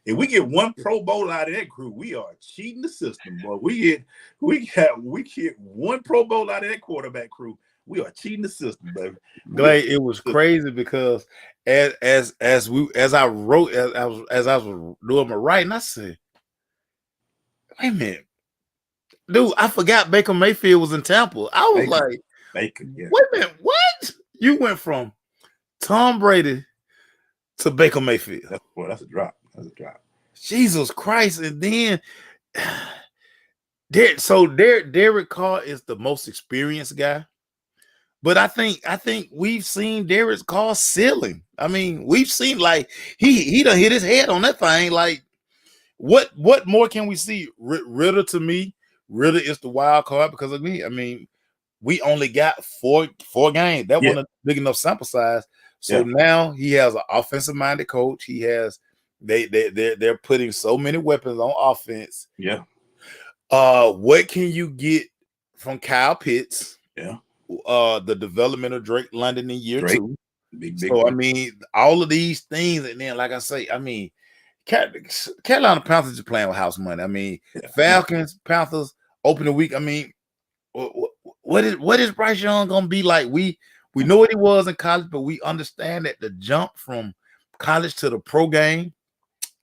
Speaker 1: if we get one Pro Bowl out of that crew, we are cheating the system, boy. We get one Pro Bowl out of that quarterback crew, we are cheating the system, baby.
Speaker 2: Glad it was crazy because as I was doing my writing, I said, wait a minute, dude, I forgot Baker Mayfield was in Tampa. I was
Speaker 1: Baker, yeah.
Speaker 2: Wait a minute, what? You went from Tom Brady to Baker Mayfield.
Speaker 1: That's a drop. That's a drop.
Speaker 2: Jesus Christ. And then Derek Carr is the most experienced guy. But I think we've seen Derek Carr ceiling. I mean, we've seen like he done hit his head on that thing. Like, what more can we see? Ridder, to me, Ridder is the wild card because of me. I mean, we only got four games. That wasn't a big enough sample size. So now he has an offensive minded coach. He has they're putting so many weapons on offense.
Speaker 1: Yeah.
Speaker 2: What can you get from Kyle Pitts?
Speaker 1: Yeah.
Speaker 2: The development of Drake London in year 2.
Speaker 1: Big.
Speaker 2: I mean, all of these things, and then like I say, I mean, Carolina Panthers are playing with house money. I mean, Falcons, Panthers, opening week. I mean, what is Bryce Young gonna be like? We know what he was in college, but we understand that the jump from college to the pro game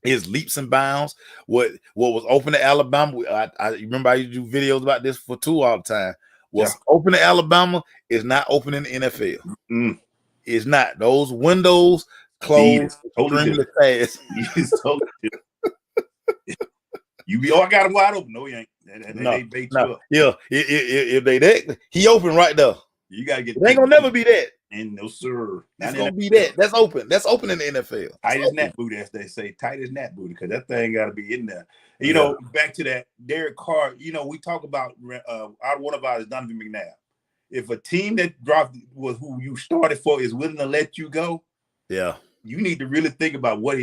Speaker 2: is leaps and bounds. What was open to Alabama? I remember I used to do videos about this for 2 all the time. What's open to Alabama is not open in the NFL.
Speaker 1: Mm.
Speaker 2: It's not. Those windows closed extremely fast.
Speaker 1: You be, I got him wide open. No, you ain't. They bait you up.
Speaker 2: Yeah, if they that, he open right there.
Speaker 1: You gotta get.
Speaker 2: It ain't gonna never be that.
Speaker 1: And no sir,
Speaker 2: it's gonna be that. That's open. That's open in the NFL.
Speaker 1: Tight as nat booty, as they say. Tight as nat booty, because that thing gotta be in there. You know, back to that Derek Carr. You know, we talk about one of ours is Donovan McNabb. If a team that dropped was who you started for is willing to let you go, you need to really think about what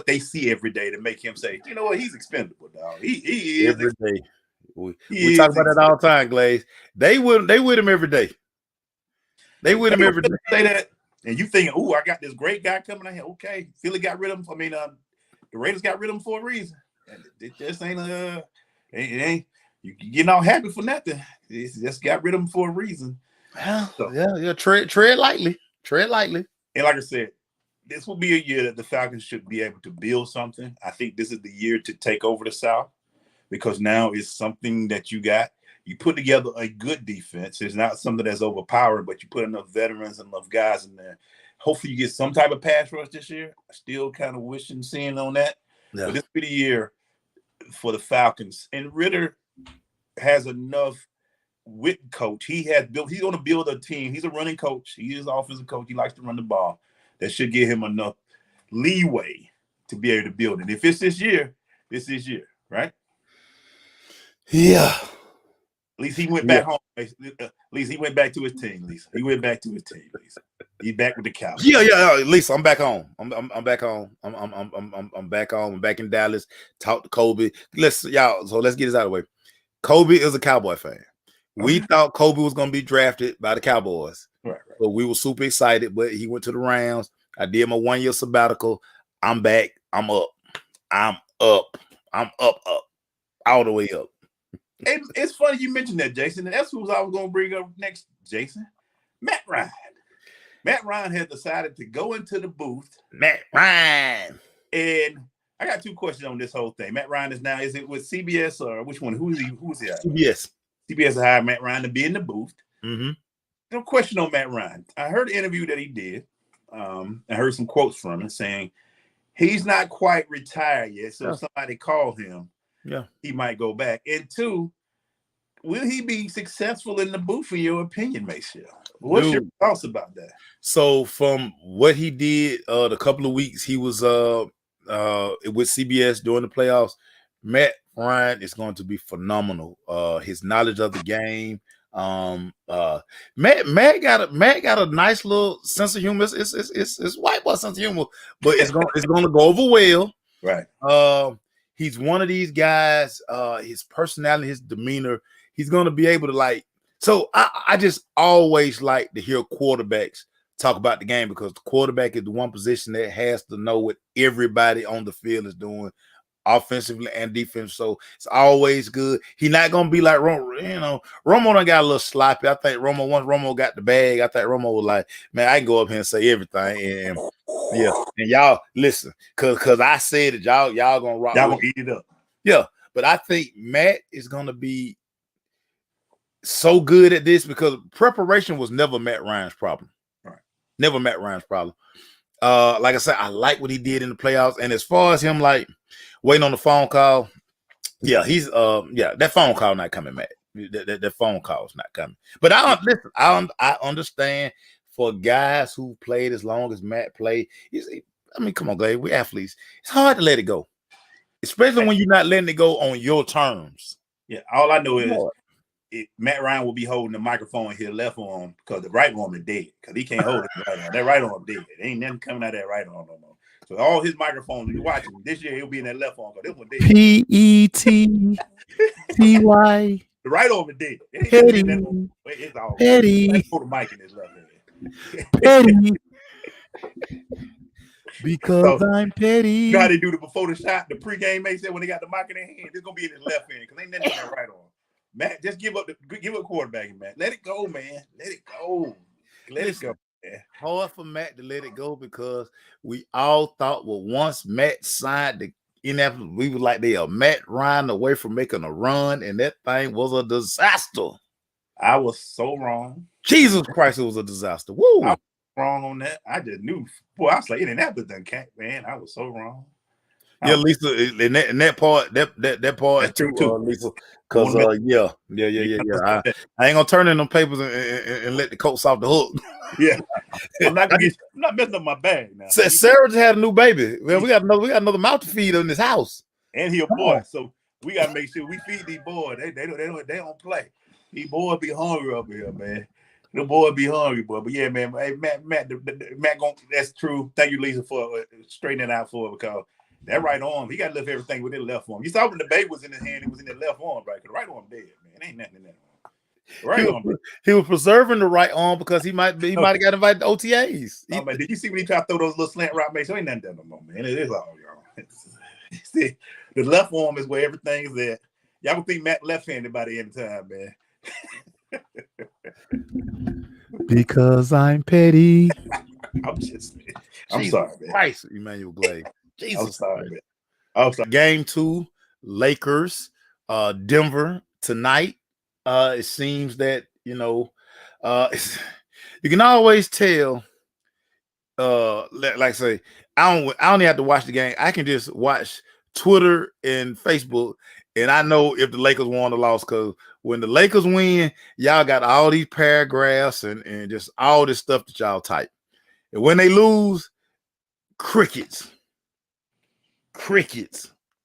Speaker 1: they see every day to make him say, you know what, he's expendable, dog. He is
Speaker 2: every day. We talk about that all the time, Glaze. They with him every day. They with him every day.
Speaker 1: Say that, and you thinking, "Oh, I got this great guy coming out here." Okay, Philly got rid of him. I mean, the Raiders got rid of him for a reason. It just ain't it ain't you getting all happy for nothing. It's just got rid of him for a reason.
Speaker 2: So, tread lightly. Tread lightly.
Speaker 1: And like I said, this will be a year that the Falcons should be able to build something. I think this is the year to take over the South because now it's something that you got. You put together a good defense. It's not something that's overpowering, but you put enough veterans and enough guys in there. Hopefully, you get some type of pass rush this year. I still kind of wishing seeing on that.
Speaker 2: Yeah.
Speaker 1: But this will be the year for the Falcons. And Ritter has enough with coach. He's going to build a team. He's a running coach. He is an offensive coach. He likes to run the ball. That should give him enough leeway to be able to build it. If it's this year, this is year, right?
Speaker 2: Yeah.
Speaker 1: At least he went back home. At least he went back to his team. At least he went back to his team. At least he's back with the Cowboys.
Speaker 2: Yeah. At least I'm back home. I'm back home. I'm back home. I'm back in Dallas. Talk to Kobe. Let's get this out of the way. Kobe is a Cowboy fan. We thought Kobe was going to be drafted by the Cowboys.
Speaker 1: Right.
Speaker 2: So we were super excited, but he went to the Rams. I did my 1 year sabbatical. I'm back. I'm up. I'm up, all the way up.
Speaker 1: It's funny you mentioned that, Jason, and that's who I was going to bring up next, Jason. Matt Ryan. Matt Ryan has decided to go into the booth.
Speaker 2: Matt Ryan.
Speaker 1: And I got two questions on this whole thing. Matt Ryan is it with CBS or which one? Who's he at?
Speaker 2: CBS.
Speaker 1: CBS hired Matt Ryan to be in the booth.
Speaker 2: Mm-hmm.
Speaker 1: No question on Matt Ryan. I heard the interview that he did. I heard some quotes from him saying he's not quite retired yet. So if somebody called him, he might go back. And two, will he be successful in the booth, in your opinion, Maceo? What's your thoughts about that?
Speaker 2: So from what he did the couple of weeks he was with CBS during the playoffs, Matt Ryan is going to be phenomenal. His knowledge of the game. Matt got a nice little sense of humor. It's white boy sense of humor, but it's gonna go over well.
Speaker 1: Right.
Speaker 2: He's one of these guys, his personality, his demeanor, he's gonna be able to like. So I just always like to hear quarterbacks talk about the game because the quarterback is the one position that has to know what everybody on the field is doing, offensively and defense. So it's always good. He's not gonna be like Romo. Romo done got a little sloppy. I think once Romo got the bag, I think Romo was like, man, I can go up here and say everything. And and y'all listen, cause I said it, y'all gonna rock.
Speaker 1: Y'all gonna eat it up.
Speaker 2: Yeah, but I think Matt is gonna be so good at this because preparation was never Matt Ryan's problem.
Speaker 1: Right.
Speaker 2: Never Matt Ryan's problem. Like I said, I like what he did in the playoffs. And as far as him like waiting on the phone call, he's that phone call not coming, Matt. That phone call is not coming. But I understand for guys who played as long as Matt played. Come on, Glaze, we're athletes. It's hard to let it go, especially when you're not letting it go on your terms.
Speaker 1: Yeah, all I know is Matt Ryan will be holding the microphone in his left arm because the right arm is dead because he can't hold it right arm. That right arm dead. There ain't nothing coming out of that right arm no more. So all his microphones, you watching this year, he'll be in that left arm because this one dead.
Speaker 2: P-E-T-T-Y.
Speaker 1: The right arm is dead.
Speaker 2: Petty.
Speaker 1: It's all
Speaker 2: Petty.
Speaker 1: Let's put the mic in his left hand.
Speaker 2: Petty. Because so, I'm petty.
Speaker 1: You know how they do it before the shot, the pregame, they said when they got the mic in their hand, it's gonna be in his left hand because ain't nothing in that right arm. Matt, just give up quarterbacking, man. Let it go, man. Let it go. Let it go. Man.
Speaker 2: Hard for Matt to let it go because we all thought, well, once Matt signed the NFL, we were like, they are Matt Ryan away from making a run, and that thing was a disaster.
Speaker 1: I was so wrong.
Speaker 2: Jesus Christ, it was a disaster. Woo!
Speaker 1: I was wrong on that. I just knew. Boy, I was like, Indianapolis done can't, man. I was so wrong.
Speaker 2: Yeah, Lisa, in that part, that part
Speaker 1: that's true too,
Speaker 2: Lisa. Because I ain't gonna turn in them papers and let the coats off the hook.
Speaker 1: Yeah, I'm not messing up my bag now.
Speaker 2: Sarah just had a new baby. Man, we got another mouth to feed in this house,
Speaker 1: and he a boy, so we gotta make sure we feed these boys. They don't play. These boys be hungry up here, man. The boy be hungry, boy. But yeah, man. Hey, Matt, that's true. Thank you, Lisa, for straightening it out for it because. That right arm, he got to lift everything with his left arm. You saw when the baby was in his hand, it was in his left arm, right? The right arm dead, man. Ain't nothing in that arm. Right arm.
Speaker 2: He was preserving the right arm because he might have got invited to OTAs.
Speaker 1: Oh, man, did you see when he tried to throw those little slant route makes? So ain't nothing done no more, man. It is all y'all. See, the left arm is where everything's at. Y'all can think Matt left-handed by the end of time,
Speaker 2: man. Because I'm petty.
Speaker 1: I'm sorry, man.
Speaker 2: Christ, Emmanuel Glaze. Jesus.
Speaker 1: I'm sorry, man. I'm sorry.
Speaker 2: Game 2, Lakers, Denver tonight. It seems that you can always tell. Like I say, I don't even have to watch the game. I can just watch Twitter and Facebook, and I know if the Lakers won or lost. Because when the Lakers win, y'all got all these paragraphs and just all this stuff that y'all type. And when they lose, crickets.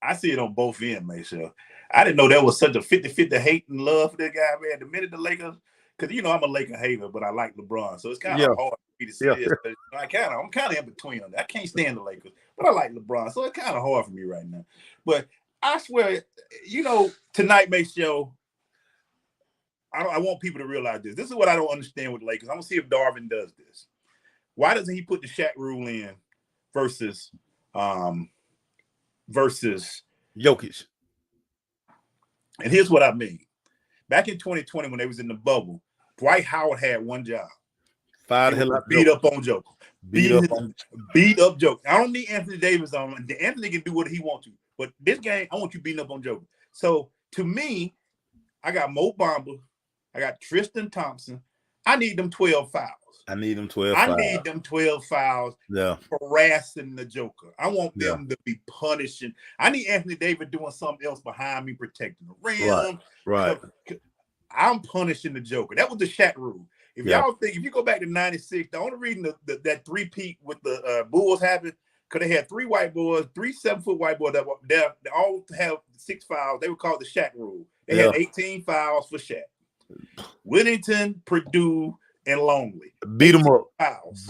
Speaker 1: I see it on both ends, Maceo. I didn't know there was such a 50-50 hate and love for that guy, man. The minute the Lakers, because I'm a Laker hater, but I like LeBron, so it's kind of hard for me to see this. I'm kind of in between on that. I can't stand the Lakers, but I like LeBron, so it's kind of hard for me right now. But I swear, tonight, Maceo, I want people to realize this. This is what I don't understand with the Lakers. I'm gonna see if Darvin does this. Why doesn't he put the Shaq rule in versus
Speaker 2: Jokic?
Speaker 1: And here's what I mean. Back in 2020, when they was in the bubble, Dwight Howard had one job. Beat up on Joker. Beat up Joker. I don't need Anthony Davis on. Anthony can do what he wants to. But this game, I want you beating up on Joker. So to me, I got Mo Bamba. I got Tristan Thompson. I need them 12 fouls.
Speaker 2: I need them 12
Speaker 1: fouls harassing the Joker. I want them to be punishing. I need Anthony Davis doing something else behind me, protecting the rim.
Speaker 2: Right.
Speaker 1: I'm punishing the Joker. That was the Shaq rule. If y'all think, if you go back to 96, the only reason that three-peat with the Bulls happened, because they had 3 white boys, 3 7-foot white boys that they all have 6 fouls. They were called the Shaq rule. They had 18 fouls for Shaq. Whittington, Purdue, and Longley.
Speaker 2: Beat them up.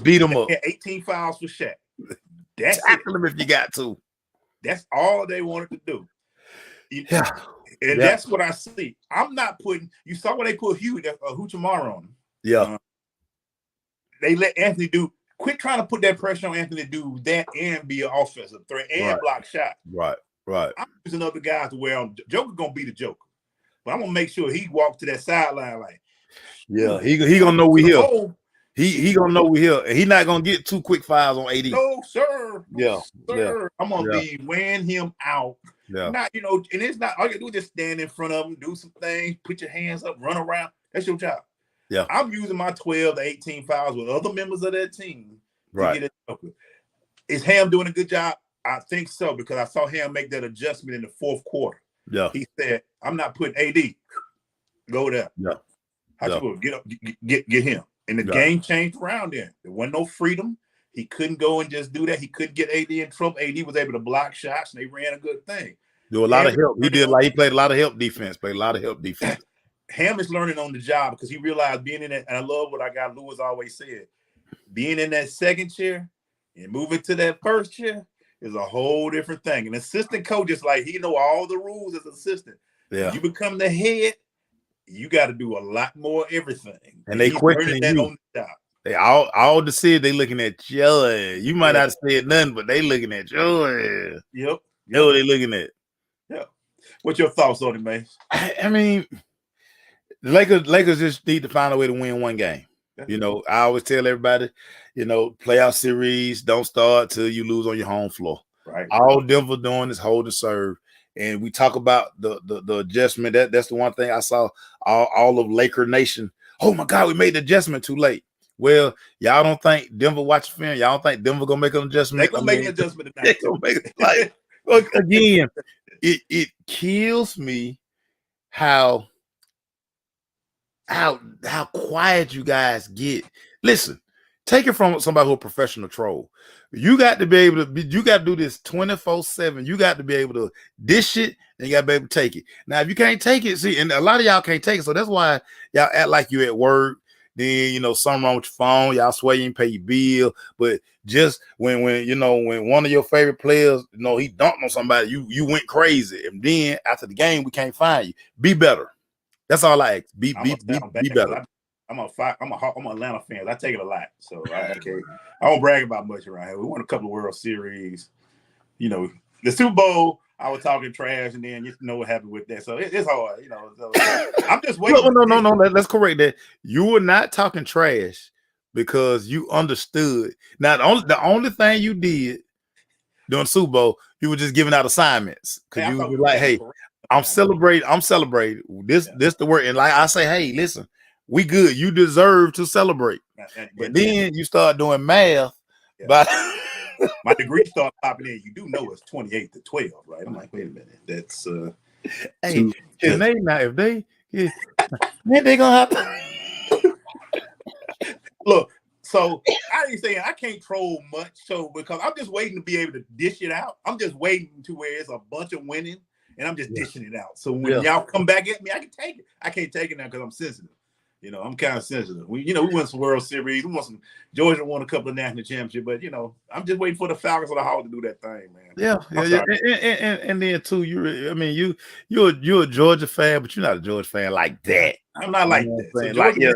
Speaker 2: Beat them up.
Speaker 1: 18 fouls for Shaq. That's
Speaker 2: tackle them if you got to.
Speaker 1: That's all they wanted to do. And that's what I see. I'm not putting. You saw when they put Huchamara on him.
Speaker 2: Yeah.
Speaker 1: They let Anthony do. Quit trying to put that pressure on Anthony to do that and be an offensive threat and block shots.
Speaker 2: Right.
Speaker 1: I'm using other guys to wear on. Joker gonna be the Joker, but I'm gonna make sure he walks to that sideline like.
Speaker 2: Yeah, he gonna know we here. He gonna know we here, and he not gonna get 2 quick fouls on AD.
Speaker 1: No, sir.
Speaker 2: Sir.
Speaker 1: I'm gonna be wearing him out.
Speaker 2: Yeah.
Speaker 1: Not and it's not all you do is just stand in front of him, do some things, put your hands up, run around. That's your job.
Speaker 2: Yeah.
Speaker 1: I'm using my 12 to 18 fouls with other members of that team.
Speaker 2: Right.
Speaker 1: To get it. Is Ham doing a good job? I think so, because I saw Ham make that adjustment in the 4th quarter.
Speaker 2: Yeah.
Speaker 1: He said, "I'm not putting AD. Go there."
Speaker 2: Yeah.
Speaker 1: Get up, get him. And the game changed around then. There wasn't no freedom. He couldn't go and just do that. He couldn't get AD in trouble. AD was able to block shots, and they ran a good thing.
Speaker 2: Do a lot of help. He played a lot of help defense.
Speaker 1: Ham is learning on the job because he realized being in that, and I love what I got Lewis always said, being in that second chair and moving to that first chair is a whole different thing. An assistant coach is like, he know all the rules as assistant.
Speaker 2: Yeah.
Speaker 1: You become the head, you got to do a lot more everything.
Speaker 2: And they questioning you.
Speaker 1: On the job.
Speaker 2: They all the city, they looking at you. You might not have said nothing, but they looking at you.
Speaker 1: Yep.
Speaker 2: What they looking at.
Speaker 1: Yeah. What's your thoughts on it, man?
Speaker 2: I mean, the Lakers just need to find a way to win one game. I always tell everybody, playoff series don't start till you lose on your home floor.
Speaker 1: Right.
Speaker 2: All Denver doing is hold and serve. And we talk about the adjustment. That's the one thing I saw all of Laker Nation. Oh my God, we made the adjustment too late. Well, y'all don't think Denver watch film? Y'all don't think Denver gonna make an adjustment?
Speaker 1: They gonna make an adjustment tonight.
Speaker 2: They gonna make it again. It kills me how quiet you guys get. Listen, take it from somebody who's a professional troll. You got to be able to. You got to do this 24/7. You got to be able to dish it, and you got to be able to take it. Now, if you can't take it, see, and a lot of y'all can't take it, so that's why y'all act like you at work. Then something wrong with your phone. Y'all swear you didn't pay your bill, but just when one of your favorite players, he dunked on somebody, you went crazy, and then after the game we can't find you. Be better. That's all I ask. Be better.
Speaker 1: I'm an Atlanta fan. I take it a lot, so I don't brag about much around here. We won a couple of World Series. The Super Bowl, I was talking trash, and then you know what happened with that. So it's hard, So I'm just waiting.
Speaker 2: No. Let's correct that. You were not talking trash because you understood. Now the only thing you did during Super Bowl, you were just giving out assignments because you were like, "Hey, I'm celebrating. I'm celebrating. This the word. And like I say, hey, listen, we good. You deserve to celebrate. But then you start doing math.
Speaker 1: Yeah.
Speaker 2: But
Speaker 1: my degree started popping in. You do know it's 28 to 12, right? I'm like, wait a minute. That's
Speaker 2: hey, can they now? If they, then they gonna have to
Speaker 1: look. So I ain't saying I can't troll much, so because I'm just waiting to be able to dish it out. I'm just waiting to where it's a bunch of winning, and I'm just dishing it out. So when y'all come back at me, I can take it. I can't take it now because I'm sensitive. You know, I'm kind of sensitive. We won some World Series. We won some. Georgia won a couple of national championships, but I'm just waiting for the Falcons or the Hawks to do that thing, man.
Speaker 2: Yeah. And then too, you're a Georgia fan, but you're not a Georgia fan like that.
Speaker 1: I'm not like that. So
Speaker 2: Georgia,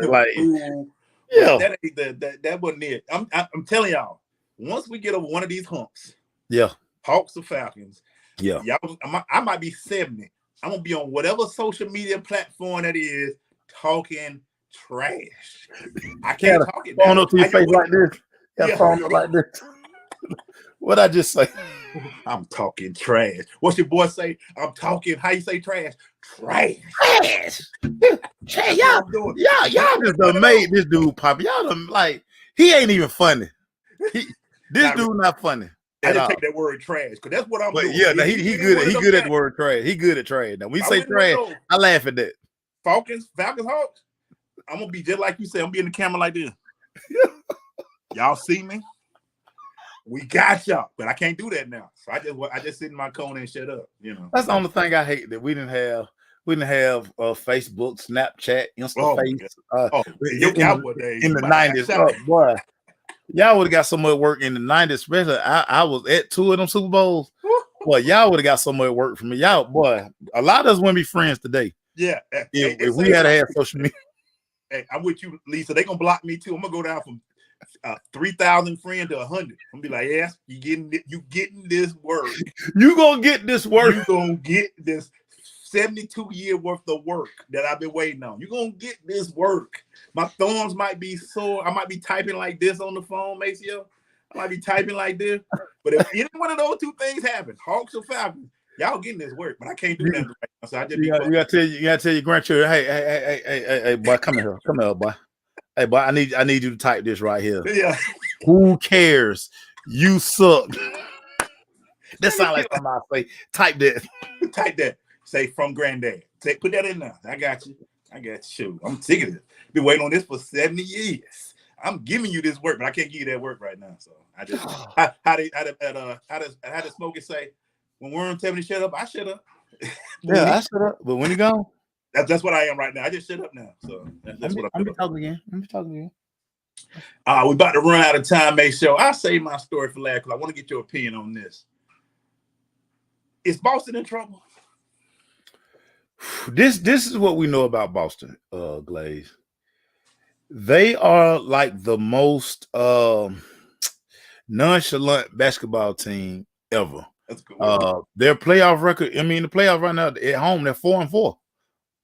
Speaker 1: that ain't that wasn't it. I'm telling y'all, once we get over one of these humps, Hawks or Falcons, y'all, I might be 70. I'm gonna be on whatever social media platform that is talking trash. I can't talk it
Speaker 2: down. Up to your face like this. Like this. What'd I just say?
Speaker 1: I'm talking trash. What's your boy say? I'm talking. How you say trash? Trash.
Speaker 2: Trash. Y'all just done made this dude pop. Y'all done he ain't even funny. This dude not funny.
Speaker 1: I just take that word trash because that's what I'm doing.
Speaker 2: Yeah, now he good at the word trash. He good at trash. Now we say trash, I laugh at that.
Speaker 1: Falcons, Hawks. I'm gonna be just like you said. I'm gonna be in the camera like this. Y'all see me? We got y'all, but I can't do that now. So I just sit in my corner and shut up.
Speaker 2: That's the only thing I hate, that we didn't have Facebook, Snapchat, InstaFace. In the 90s, boy. Y'all would have got so much work in the 90s, especially. I was at 2 of them Super Bowls. Boy, y'all would have got so much work from me. Y'all, boy, a lot of us wouldn't be friends today.
Speaker 1: Yeah.
Speaker 2: If we had to have social media.
Speaker 1: Hey, I'm with you, Lisa. They gonna block me too. I'm gonna go down from 3,000 friends to 100. I'm gonna be like, yes, you getting this work.
Speaker 2: You gonna get this work.
Speaker 1: You gonna get this 72-year worth of work that I've been waiting on. You gonna get this work. My thumbs might be sore. I might be typing like this on the phone, Maceo. I might be typing like this. But if any one of those two things happen, Hawks or Falcons, y'all getting this work. But I can't do that right now. So I just
Speaker 2: you gotta tell your grandchildren, hey, boy, come here, boy. Hey, boy, I need you to type this right here.
Speaker 1: Yeah.
Speaker 2: Who cares? You suck. That sounds like something I say. Type that.
Speaker 1: Type that. Say from granddad. Put that in there. I got you. I'm sick of it. Been waiting on this for 70 years. I'm giving you this work, but I can't give you that work right now. So I just how does Smokey say? When Worm tell me to shut up, I shut up.
Speaker 2: Yeah, I shut up. But when he gone,
Speaker 1: that's what I am right now. I just shut up now. So that's what I'm
Speaker 2: talking again. I'm talking again.
Speaker 1: We're about to run out of time, Maceo. I'll save my story for last because I want to get your opinion on this. Is Boston in trouble?
Speaker 2: This is what we know about Boston, Glaze. They are like the most nonchalant basketball team ever.
Speaker 1: That's good.
Speaker 2: Their playoff record, the playoff right now at home, they're 4-4.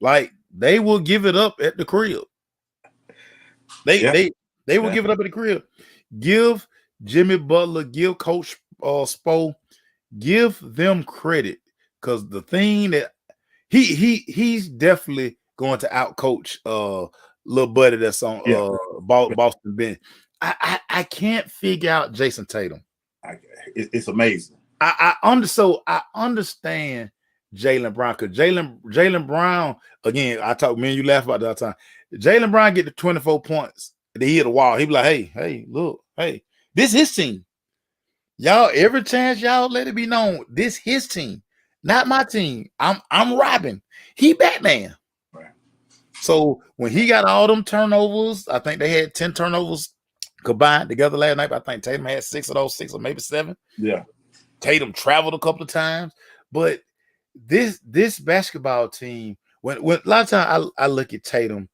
Speaker 2: Like, they will give it up at the crib. They will give it up at the crib. Give Jimmy Butler, give Coach Spo, give them credit, because the thing that he's definitely going to outcoach little buddy that's on Boston bench. I can't figure out Jason Tatum.
Speaker 1: It's amazing.
Speaker 2: I understand Jaylen Brown, because Jaylen Brown, again, me and you laugh about that all the time. Jaylen Brown get the 24 points, and he hit the wall. He be like, hey, look, this his team. Y'all, every chance y'all let it be known, this his team, not my team. I'm Robin. He Batman.
Speaker 1: Right.
Speaker 2: So when he got all them turnovers, I think they had 10 turnovers combined together last night. I think Tatum had 6 of those, 6 or maybe 7.
Speaker 1: Yeah.
Speaker 2: Tatum traveled a couple of times, but this basketball team, when a lot of times I look at Tatum,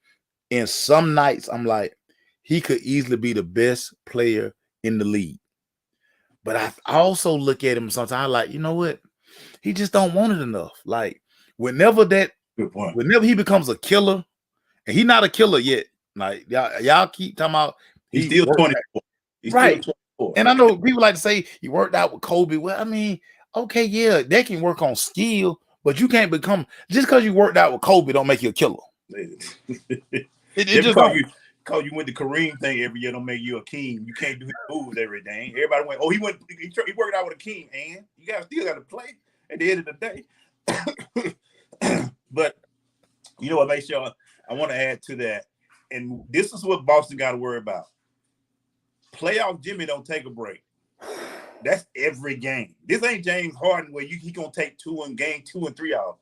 Speaker 2: and some nights I'm like, he could easily be the best player in the league. But I also look at him sometimes, I'm like, you know what? He just don't want it enough. Like, whenever he becomes a killer, and he's not a killer yet. Like, y'all keep talking about
Speaker 1: he's still 24.
Speaker 2: Right. Still 24. And I know people like to say he worked out with Kobe. Well, okay, yeah, they can work on skill, But you can't become just because you worked out with Kobe don't make you a killer. It just
Speaker 1: because you went to Kareem thing every year don't make you a king. You can't do his moves every day. Everybody went, oh, he worked out with a king, and you still got to play at the end of the day. But you know what, make sure I want to add to that, and this is what Boston got to worry about. Playoff Jimmy don't take a break. That's every game. This ain't James Harden where he gonna take game 2 and 3 off.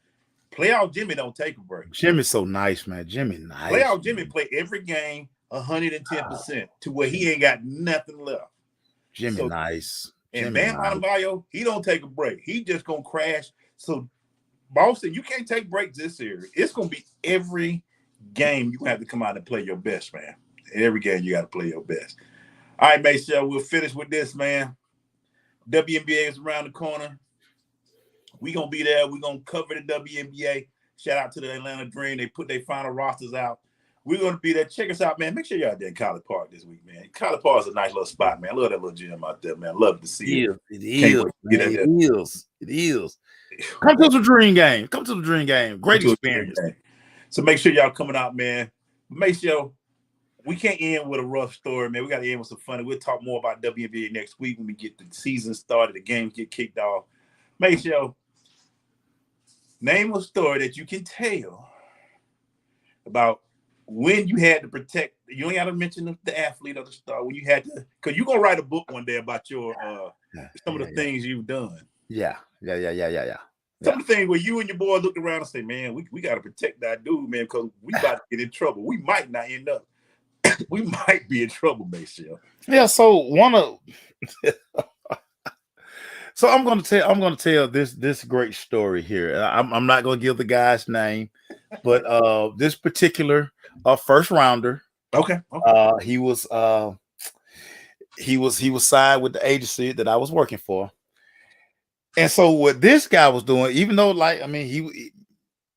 Speaker 1: Playoff Jimmy don't take a break.
Speaker 2: Jimmy's so nice, man. Jimmy nice.
Speaker 1: Playoff Jimmy play every game 110% to where he ain't got nothing left.
Speaker 2: Jimmy nice.
Speaker 1: And Bam Adebayo, he don't take a break. He just gonna crash. So Boston, you can't take breaks this series. It's gonna be every game you have to come out and play your best, man. Every game you got to play your best. All right, make sure we'll finish with this, man. WNBA is around the corner. We're going to be there. We're going to cover the WNBA. Shout out to the Atlanta Dream. They put their final rosters out. We're going to be there. Check us out, man. Make sure you're out there in College Park this week, man. College Park is a nice little spot, man. I love that little gym out there, man. Love to see it.
Speaker 2: It is. Come to the Dream game. Come to the Dream game. Great experience.
Speaker 1: So make sure y'all coming out, man. Make sure we can't end with a rough story, man. We got to end with some fun. We'll talk more about WNBA next week when we get the season started, the games get kicked off. Make sure name a story that you can tell about when you had to protect. You ain't got to mention the athlete or the star. When you had to, because you're gonna write a book one day about your some of the things you've done.
Speaker 2: Yeah.
Speaker 1: Some of the things where you and your boy look around and say, man, we got to protect that dude, man, because we about to get in trouble. We might not end up. We might be in trouble, Maceo.
Speaker 2: Yeah, so so I'm gonna tell this great story here. I'm not gonna give the guy's name, but this particular first rounder.
Speaker 1: Okay.
Speaker 2: He was signed with the agency that I was working for. And so what this guy was doing, even though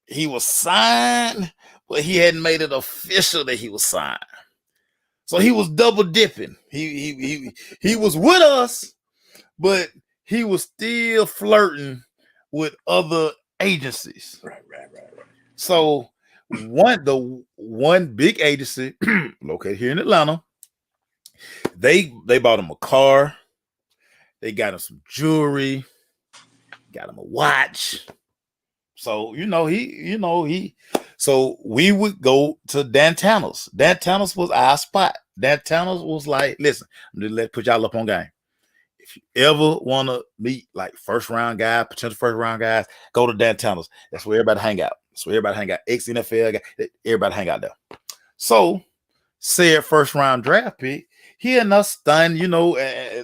Speaker 2: he was signed, but he hadn't made it official that he was signed. So he was double dipping. He was with us, but he was still flirting with other agencies.
Speaker 1: Right.
Speaker 2: So one big agency located here in Atlanta, they bought him a car, they got him some jewelry, got him a watch. So so we would go to Dantana's. Dantana's was our spot. Dantana's was like, listen, let's put y'all up on game. If you ever want to meet like potential first round guys, go to Dantana's. That's where everybody hang out. Ex-NFL guy, everybody hang out there. So, said first round draft pick, he and us stunned,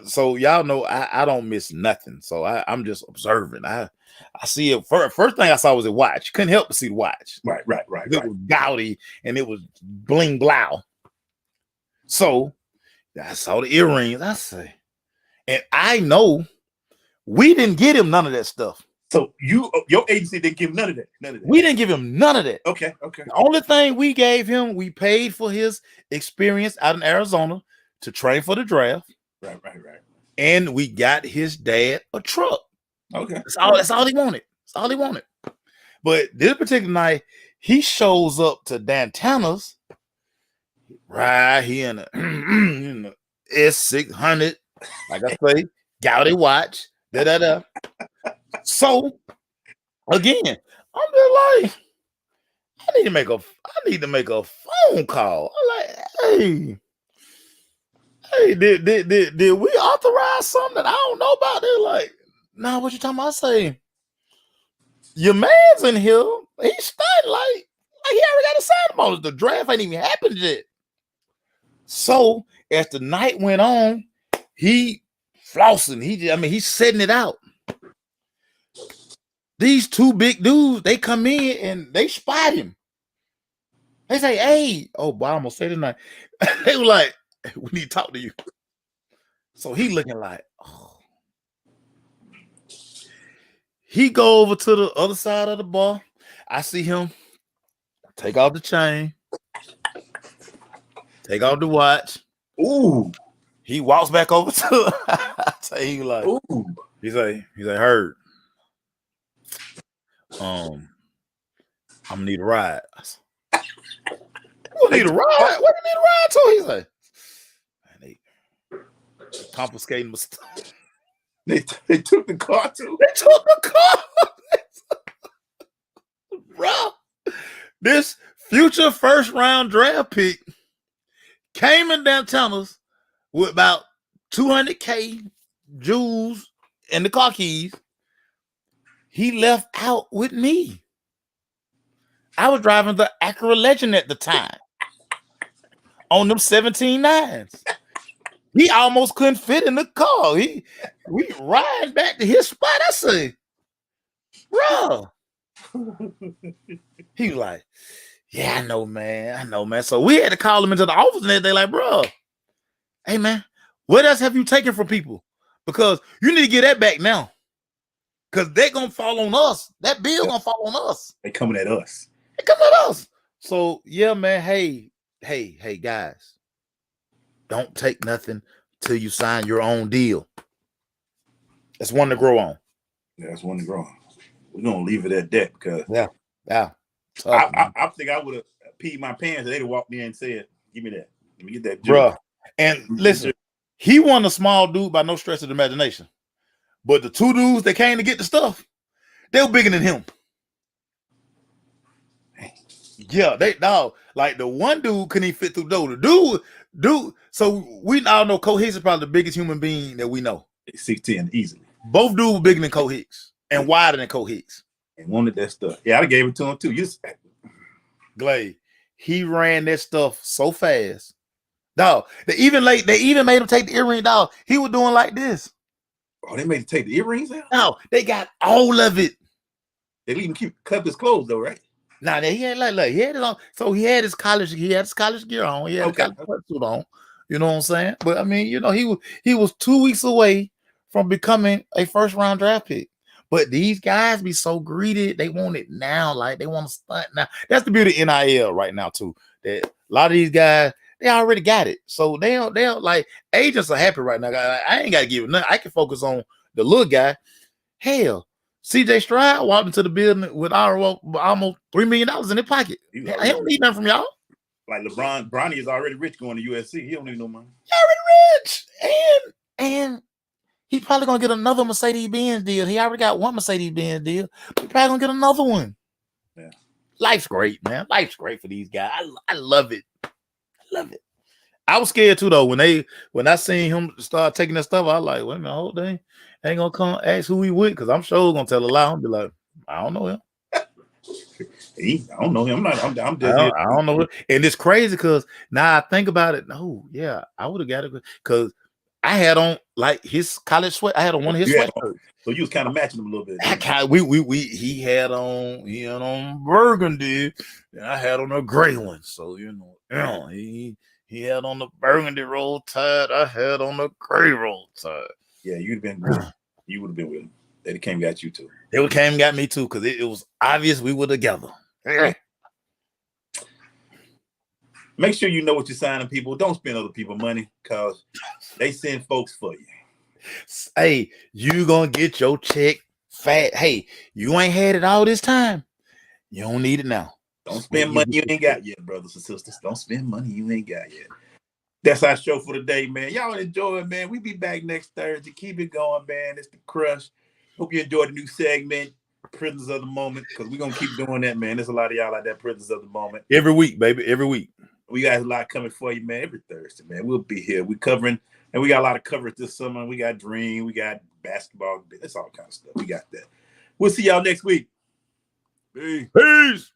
Speaker 2: so y'all know I don't miss nothing. So I'm just observing. I see it. First thing I saw was a watch. Couldn't help but see the watch.
Speaker 1: Right.
Speaker 2: It was gaudy and it was bling blow. So I saw the earrings. I say, and I know we didn't get him none of that stuff.
Speaker 1: So your agency didn't give him none of that.
Speaker 2: We didn't give him none of that.
Speaker 1: Okay.
Speaker 2: The only thing we gave him, we paid for his experience out in Arizona to train for the draft.
Speaker 1: Right.
Speaker 2: And we got his dad a truck.
Speaker 1: Okay.
Speaker 2: That's all he wanted. But this particular night, he shows up to Dantana's. Right, he in a S600, like I say, gaudy watch. So again, I'm just like, I need to make a phone call. I'm like, hey, did we authorize something that I don't know about? They're like, nah, what you talking about? I say, your man's in here. He's starting like he already got a sign bonus. The draft ain't even happened yet. So as the night went on, he flossing. He's setting it out. These two big dudes, they come in and they spot him. They say, hey, oh, boy, I almost said it tonight. They were like, we need to talk to you. So he looking like, oh. He go over to the other side of the bar. I see him take off the chain, take off the watch.
Speaker 1: Ooh.
Speaker 2: He walks back over to he like, ooh. He's like, heard. I'm gonna need a ride. I said, you gonna need a ride? What do you need a ride to? He's like, man, they confiscating my stuff.
Speaker 1: They took the car too.
Speaker 2: They took the car. Bro, this future first round draft pick came in downtown us with about 200K jewels and the car keys. He left out with me. I was driving the Acura Legend at the time on them 17.9s. He almost couldn't fit in the car. We riding back to his spot. I say, bro. He was like, yeah, I know, man. So we had to call him into the office and they're like, bro, hey, man, what else have you taken from people? Because you need to get that back now. Because they're going to fall on us. That bill going to fall on us.
Speaker 1: They coming at us.
Speaker 2: They coming at us. So, yeah, man, hey, guys. Don't take nothing till you sign your own deal. That's one to grow on.
Speaker 1: Yeah, that's one to grow on. We're going to leave it at that because
Speaker 2: yeah.
Speaker 1: I think I would have peed my pants and they'd have walked in and said, give me that. Let me get that.
Speaker 2: Bruh. And listen, he wasn't a small dude by no stretch of the imagination. But the two dudes that came to get the stuff, they were bigger than him. Yeah, like the one dude couldn't even fit through the door. The dude. So we all know Cole Hicks is probably the biggest human being that we know.
Speaker 1: 6'10" easily.
Speaker 2: Both dudes were bigger than Cole Hicks and wider than Cole Hicks.
Speaker 1: And wanted that stuff. Yeah, I gave it to him too.
Speaker 2: Glaze, he ran that stuff so fast. Dog, they even made him take the earring, dog. He was doing like this.
Speaker 1: Oh, they made him take the earrings out?
Speaker 2: No, they got all of it.
Speaker 1: They let him cut his clothes though, right?
Speaker 2: Nah, he had he had it on. So he had his college gear on. He had his college suit on. You know what I'm saying? But I mean, you know, he was 2 weeks away from becoming a first round draft pick. But these guys be so greedy, they want it now. Like they want to stunt now. That's the beauty of NIL right now, too. That a lot of these guys, they already got it. So they don't like agents are happy right now. I ain't got to give it nothing. I can focus on the little guy. Hell, CJ Stroud walked into the building with almost $3 million in his pocket. I don't need nothing from y'all.
Speaker 1: Like Bronny is already rich going to USC. He don't need no money.
Speaker 2: He already rich. And he probably gonna get another Mercedes-Benz deal. He already got one Mercedes-Benz deal. He probably gonna get another one.
Speaker 1: Yeah.
Speaker 2: Life's great, man. Life's great for these guys. I love it. I love it. I was scared too, though. When I seen him start taking that stuff, I was like, wait a minute, whole thing ain't gonna come ask who he with, because I'm sure gonna tell a lie. I'm be like, I don't know him.
Speaker 1: I don't know him. I'm just
Speaker 2: I don't know. And it's crazy because now I think about it. No, yeah, I would have got it because I had on like his college sweat. I had on one of his sweatshirts.
Speaker 1: So you was kind of matching him a little bit.
Speaker 2: He had on burgundy, and I had on a gray one. So he had on the burgundy roll tide. I had on the gray roll tide.
Speaker 1: Yeah, you'd have been good. You would have been with him. They came and got you too.
Speaker 2: They came and got me too because it was obvious we were together.
Speaker 1: Make sure you know what you're signing, people. Don't spend other people's money because they send folks for you.
Speaker 2: Hey, you gonna get your check fat. Hey, you ain't had it all this time. You don't need it now.
Speaker 1: Don't spend money you ain't got yet, brothers and sisters. Don't spend money you ain't got yet. That's our show for today, man. Y'all enjoy it, man. We be back next Thursday. Keep it going, man. It's the Crush. Hope you enjoyed the new segment, Prisoners of the Moment, because we're going to keep doing that, man. There's a lot of y'all like that, Prisoners of the Moment.
Speaker 2: Every week, baby. Every week.
Speaker 1: We got a lot coming for you, man. Every Thursday, man. We'll be here. We're covering, and we got a lot of coverage this summer. We got Dream. We got basketball. It's all kind of stuff. We got that. We'll see y'all next week.
Speaker 2: Peace.